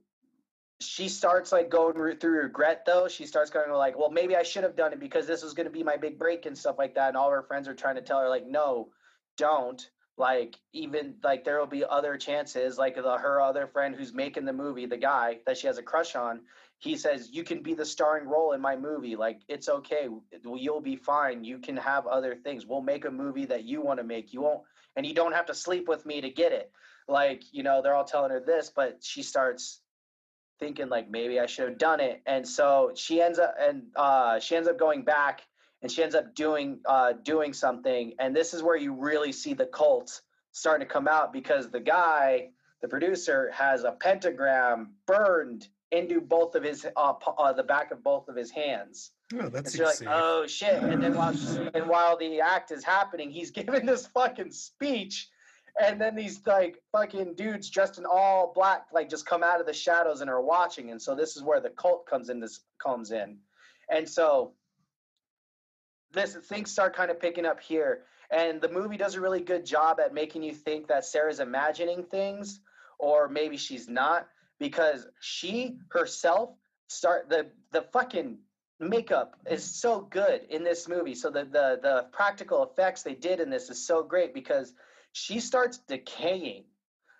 she starts like going through regret, though. She starts going like, well, maybe I should have done it, because this was going to be my big break and stuff like that. And all her friends are trying to tell her, like, no, don't. Like, even like, there will be other chances. Like, her other friend who's making the movie, the guy that she has a crush on, he says, you can be the starring role in my movie. Like, it's okay. You'll be fine. You can have other things. We'll make a movie that you want to make. You won't, and you don't have to sleep with me to get it. Like, you know, they're all telling her this, but she starts thinking, like, maybe I should have done it. And so she ends up going back, and she ends up doing something. And this is where you really see the cult starting to come out, because the producer, has a pentagram burned into both of his the back of both of his hands. Oh, that's and so, like, oh shit. And then while the act is happening, he's giving this fucking speech, and then these like fucking dudes dressed in all black like just come out of the shadows and are watching. And so this is where the cult comes in. And so things start kind of picking up here. And the movie does a really good job at making you think that Sarah's imagining things, or maybe she's not, because she herself the fucking makeup is so good in this movie. So the practical effects they did in this is so great, because she starts decaying.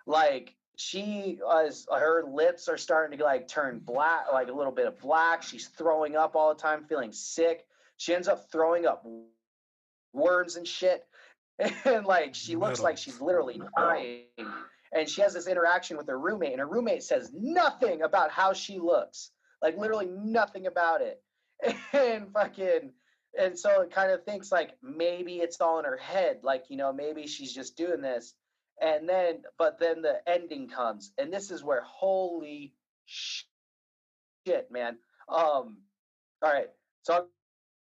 Like, her lips are starting to like turn black, like a little bit of black. She's throwing up all the time, feeling sick. She ends up throwing up worms and shit. And like, she looks like she's literally dying. And she has this interaction with her roommate, and her roommate says nothing about how she looks. Like, literally nothing about it. And fucking And so it kind of thinks like maybe it's all in her head, like, you know, maybe she's just doing this. And then, but then the ending comes, and this is where holy shit, man. All right, so I'm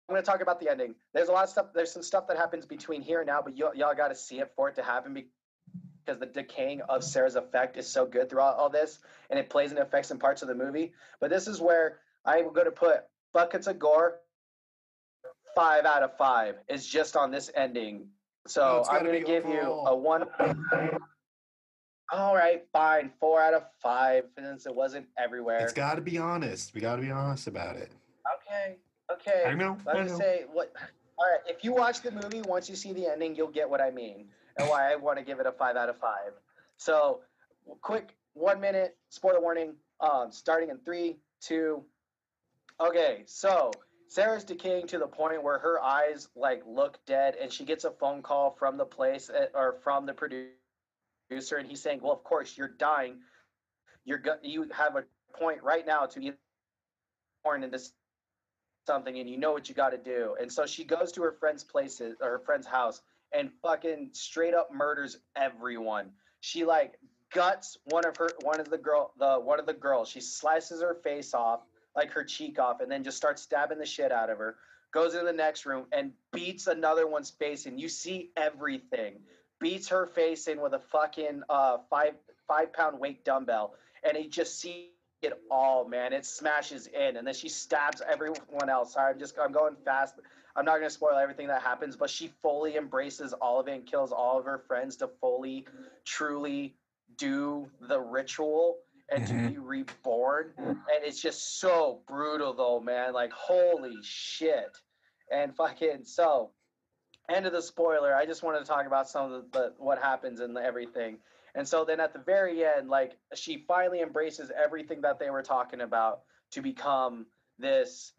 going to talk about the ending. There's a lot of stuff. There's some stuff that happens between here and now, but y'all got to see it for it to happen because the decaying of Sarah's effect is so good throughout all this, and it plays in effects in parts of the movie. But this is where I'm going to put buckets of gore. 5 out of 5 is just on this ending. So I'm going to give you a 1. All right, fine. 4 out of 5 since it wasn't everywhere. It's got to be honest. We got to be honest about it. Okay. I know. Let me say what. All right, if you watch the movie, once you see the ending, you'll get what I mean and why I want to give it a 5 out of 5. So, quick 1 minute spoiler warning. Starting in 3, 2. Okay, so Sarah's decaying to the point where her eyes like look dead, and she gets a phone call from the place or from the producer, and he's saying, "Well, of course you're dying. You have a point right now to be born into something, and you know what you got to do." And so she goes to her friend's place or her friend's house and fucking straight up murders everyone. She like guts one of the girls. She slices her face off, like her cheek off, and then just starts stabbing the shit out of her. Goes into the next room and beats another one's face in. You see everything. Beats her face in with a fucking 5 pound weight dumbbell, and you just see it all, man. It smashes in, and then she stabs everyone else. Sorry, I'm going fast. I'm not going to spoil everything that happens, but she fully embraces all of it and kills all of her friends to fully, truly do the ritual and to be reborn. And it's just so brutal, though, man. Like, holy shit. And fucking so, end of the spoiler. I just wanted to talk about some of the what happens and everything. And so then at the very end, like she finally embraces everything that they were talking about to become this,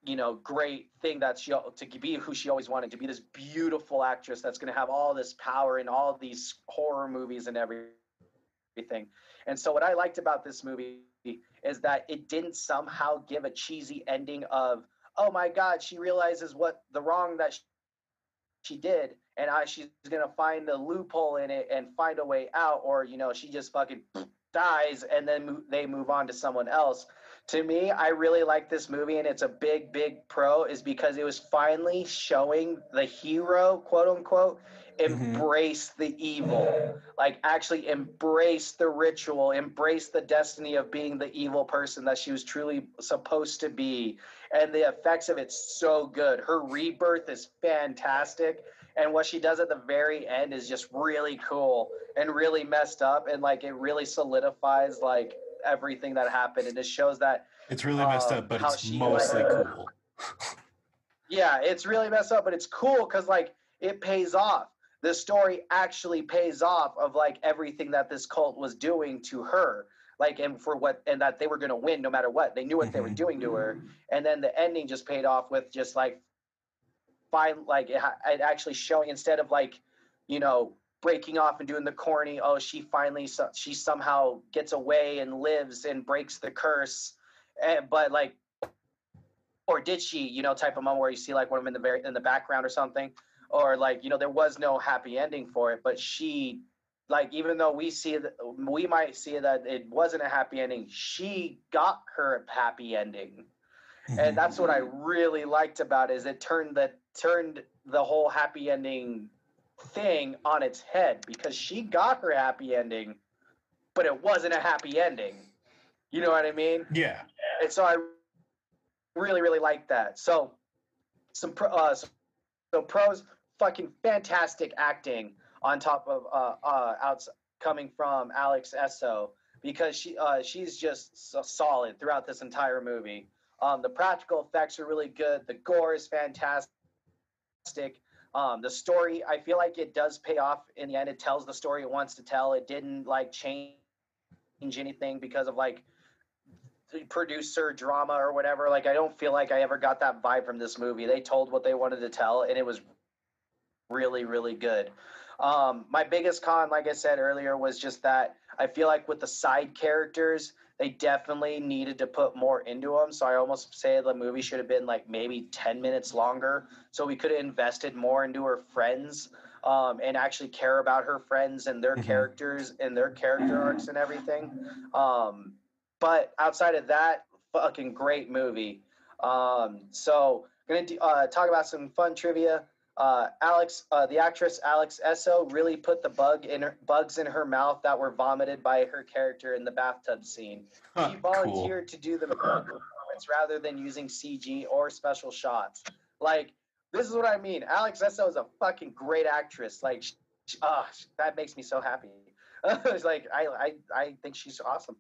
you know, great thing that she to be who she always wanted to be, this beautiful actress that's going to have all this power in all these horror movies and everything. And so what I liked about this movie is that it didn't somehow give a cheesy ending of, oh my God, she realizes what the wrong that she did, and she's gonna find a loophole in it and find a way out, or you know, she just fucking dies and then they move on to someone else. To me, I really like this movie, and it's a big pro is because it was finally showing the hero, quote unquote, embrace the evil, like actually embrace the ritual, embrace the destiny of being the evil person that she was truly supposed to be. And the effects of it's so good. Her rebirth is fantastic, and what she does at the very end is just really cool and really messed up, and like it really solidifies like everything that happened, and it shows that it's really messed up, but it's mostly cool. Yeah, it's really messed up, but it's cool because like it pays off. The story actually pays off of like everything that this cult was doing to her, like and for what, and that they were going to win no matter what. They knew what they were doing to her, and then the ending just paid off with just like fine, like it actually showing, instead of like, you know, breaking off and doing the corny, oh, she somehow gets away and lives and breaks the curse, but like, or did she, you know, type of moment where you see like one of them in the background or something, or like, you know, there was no happy ending for it, but she, like, even though we might see that it wasn't a happy ending, she got her happy ending. And that's what I really liked about it, is it turned the whole happy ending thing on its head, because she got her happy ending, but it wasn't a happy ending. You know what I mean? Yeah. And so I really like that. So some pros, fucking fantastic acting on top of coming from Alex Esso, because she's just so solid throughout this entire movie. The practical effects are really good. The gore is fantastic. The story, I feel like it does pay off in the end. It tells the story it wants to tell. It didn't like change anything because of like producer drama or whatever. Like, I don't feel like I ever got that vibe from this movie. They told what they wanted to tell, and it was really good. My biggest con, like I said earlier, was just that I feel like with the side characters, they definitely needed to put more into them. So I almost say the movie should have been like maybe 10 minutes longer. So we could have invested more into her friends, and actually care about her friends and their characters and their character arcs and everything. But outside of that, fucking great movie. So gonna talk about some fun trivia. The actress Alex Esso really put the bugs in her mouth that were vomited by her character in the bathtub scene. She volunteered to do the performance rather than using CG or special shots. Like, this is what I mean. Alex Esso is a fucking great actress. Like, that makes me so happy. It's like I think she's awesome.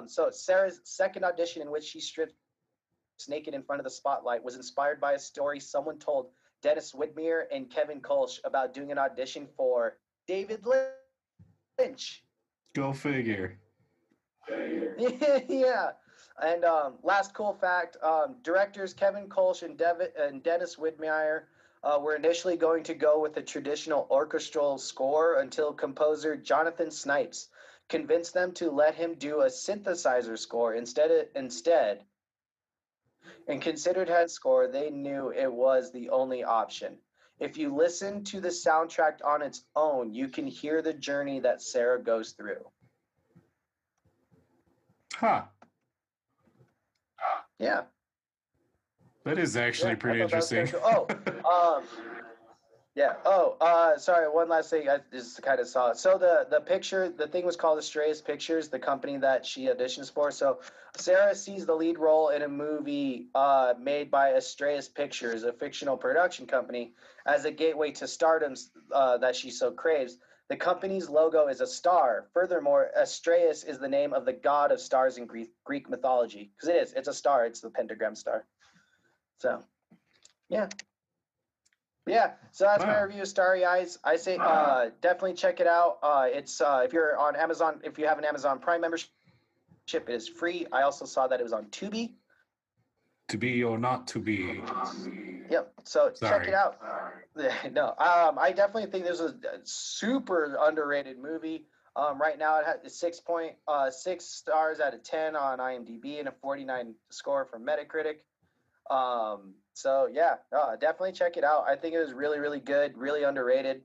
So Sarah's second audition, in which she stripped naked in front of the spotlight, was inspired by a story someone told Dennis Widmere and Kevin Kolsch about doing an audition for David Lynch. Go figure. Yeah. And last cool fact: directors Kevin Kolsch and Dennis Widmere were initially going to go with a traditional orchestral score until composer Jonathan Snipes convinced them to let him do a synthesizer score instead. And considered head score, they knew it was the only option. If you listen to the soundtrack on its own, you can hear the journey that Sarah goes through. Huh. Yeah. That is actually pretty interesting. Cool. Yeah. Sorry. One last thing. I just kind of saw it. So the thing was called Astraeus Pictures, the company that she auditions for. So Sarah sees the lead role in a movie made by Astraeus Pictures, a fictional production company, as a gateway to stardom that she so craves. The company's logo is a star. Furthermore, Astraeus is the name of the god of stars in Greek mythology. Because it is. It's a star. It's the pentagram star. So, yeah. Yeah, so that's my review of Starry Eyes. I say definitely check it out. It's if you're on Amazon, if you have an Amazon Prime membership, it is free. I also saw that it was on Tubi. To be or not to be. Yep. So check it Sorry. out. No, I definitely think this is a super underrated movie. Right now it has 6 stars out of 10 on IMDb and a 49 score from Metacritic. So yeah, definitely check it out. I think it was really, really good, really underrated.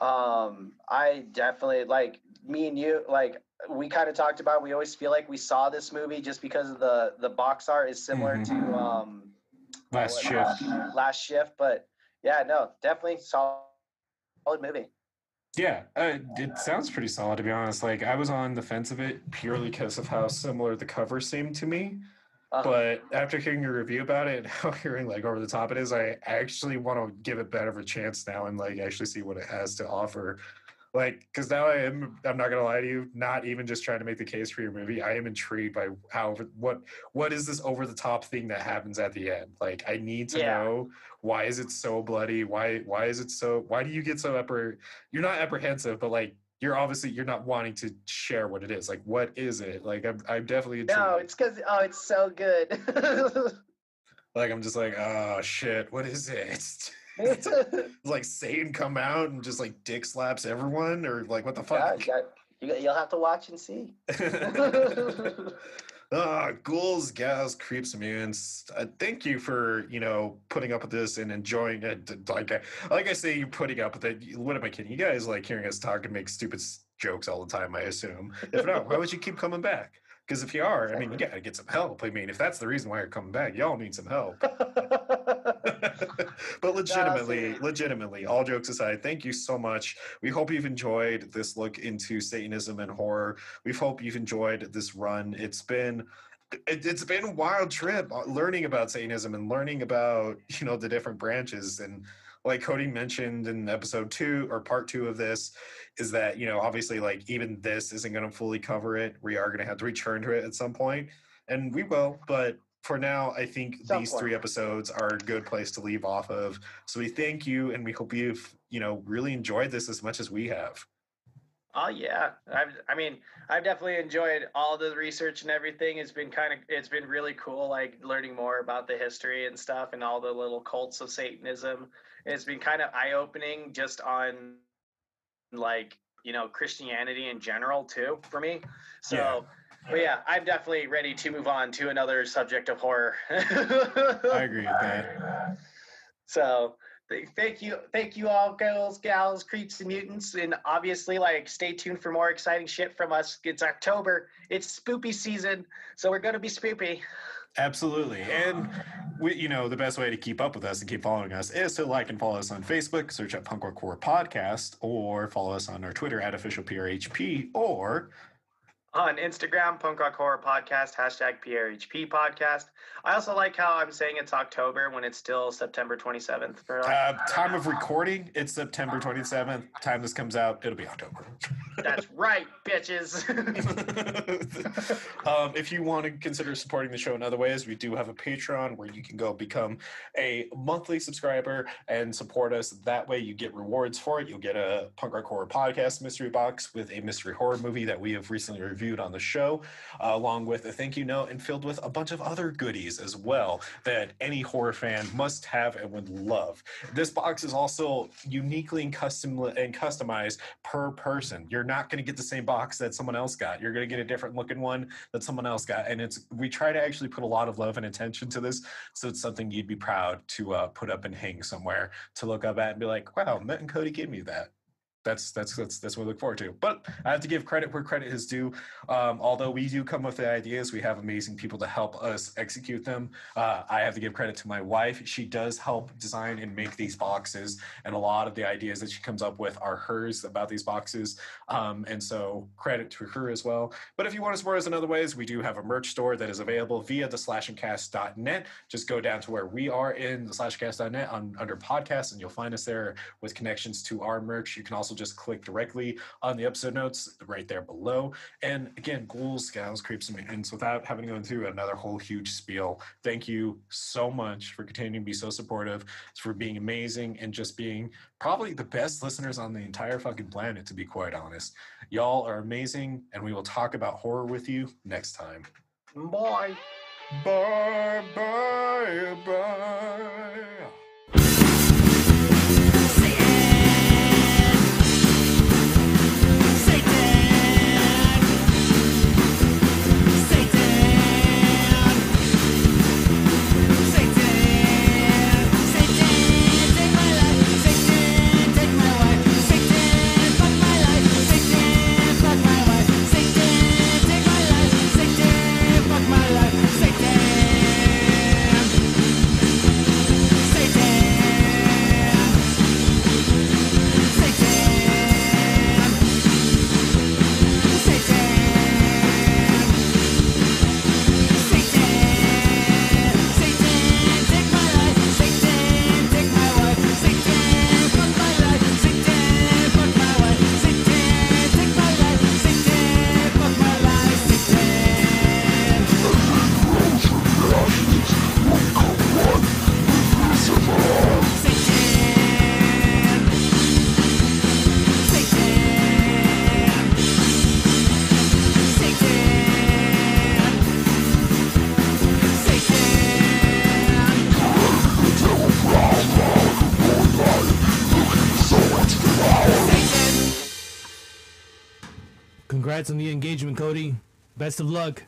I definitely, like, me and you, like, we kind of talked about, we always feel like we saw this movie just because of the box art is similar to Last Shift. Last Shift, but yeah, no, definitely solid movie. Yeah, it sounds pretty solid, to be honest. Like, I was on the fence of it purely because of how similar the cover seemed to me. But after hearing your review about it and how hearing like over the top it is, I actually want to give it better of a chance now and like actually see what it has to offer. Like, because now I'm not gonna lie to you, not even just trying to make the case for your movie. I am intrigued by how what is this over the top thing that happens at the end? Like, I need to know, why is it so bloody? Why is it so? Why do you get so You're not apprehensive, but like you're not wanting to share what it is. Like, what is it? Like, I'm definitely intrigued. No, it's because it's so good. Like, I'm just like, oh shit, what is it? Like Satan come out and just like dick slaps everyone, or like what the fuck? Yeah, you'll have to watch and see. Ghouls, gals, creeps, mutants. Thank you for putting up with this and enjoying it. Like I say, you're putting up with it. What am I kidding? You guys like hearing us talk and make stupid jokes all the time, I assume. If not, why would you keep coming back? Because if you are, I mean, you gotta get some help. I mean, if that's the reason why you're coming back, y'all need some help. But legitimately, all jokes aside, thank you so much. We hope you've enjoyed this look into Satanism and horror. We hope you've enjoyed this run. It's been a wild trip learning about Satanism and learning about the different branches. And like Cody mentioned in episode 2 or part 2 of this, is that obviously, like, even this isn't going to fully cover it. We are going to have to return to it at some point, and we will. But for now, I think these 3 episodes are a good place to leave off of. So we thank you, and we hope you've really enjoyed this as much as we have. Oh yeah, I've definitely enjoyed all the research and everything. It's been really cool, like learning more about the history and stuff and all the little cults of Satanism. It's been kind of eye-opening just on like, Christianity in general too for me. So, but yeah, I'm definitely ready to move on to another subject of horror. I agree with that. So thank you all, girls, gals, creeps, and mutants, and obviously, like, stay tuned for more exciting shit from us. It's October, it's spoopy season, so we're gonna be spoopy. Absolutely. And the best way to keep up with us and keep following us is to like and follow us on Facebook, search up Punk Rock Horror Podcast, or follow us on our Twitter at officialprhp, or on Instagram, Punk Rock Horror Podcast, #PRHP Podcast. I also like how I'm saying it's October when it's still September 27th. Time of recording, it's September 27th. Time this comes out, it'll be October. That's right, bitches. If you want to consider supporting the show in other ways, we do have a Patreon where you can go become a monthly subscriber and support us. That way you get rewards for it. You'll get a Punk Rock Horror Podcast mystery box with a mystery horror movie that we have recently reviewed on the show, along with a thank you note and filled with a bunch of other goodies as well that any horror fan must have and would love. This box is also uniquely and customized per person. You're not going to get the same box that someone else got. You're going to get a different looking one that someone else got, and we try to actually put a lot of love and attention to this, so it's something you'd be proud to put up and hang somewhere to look up at and be like, wow, Matt and Cody gave me that. That's what we look forward to. But I have to give credit where credit is due. Although we do come with the ideas, we have amazing people to help us execute them. I have to give credit to my wife. She does help design and make these boxes, and a lot of the ideas that she comes up with are hers about these boxes. And so credit to her as well. But if you want to support us in other ways, we do have a merch store that is available via the slashingcast.net. Just go down to where we are in the slashingcast.net under podcasts, and you'll find us there with connections to our merch. You can also just click directly on the episode notes right there below. And again, ghouls, gals, creeps, and mutants, without having to go through another whole huge spiel, thank you so much for continuing to be so supportive, for being amazing, and just being probably the best listeners on the entire fucking planet, to be quite honest. Y'all are amazing, and we will talk about horror with you next time. Bye. Bye, bye, bye. Congrats on the engagement, Cody. Best of luck.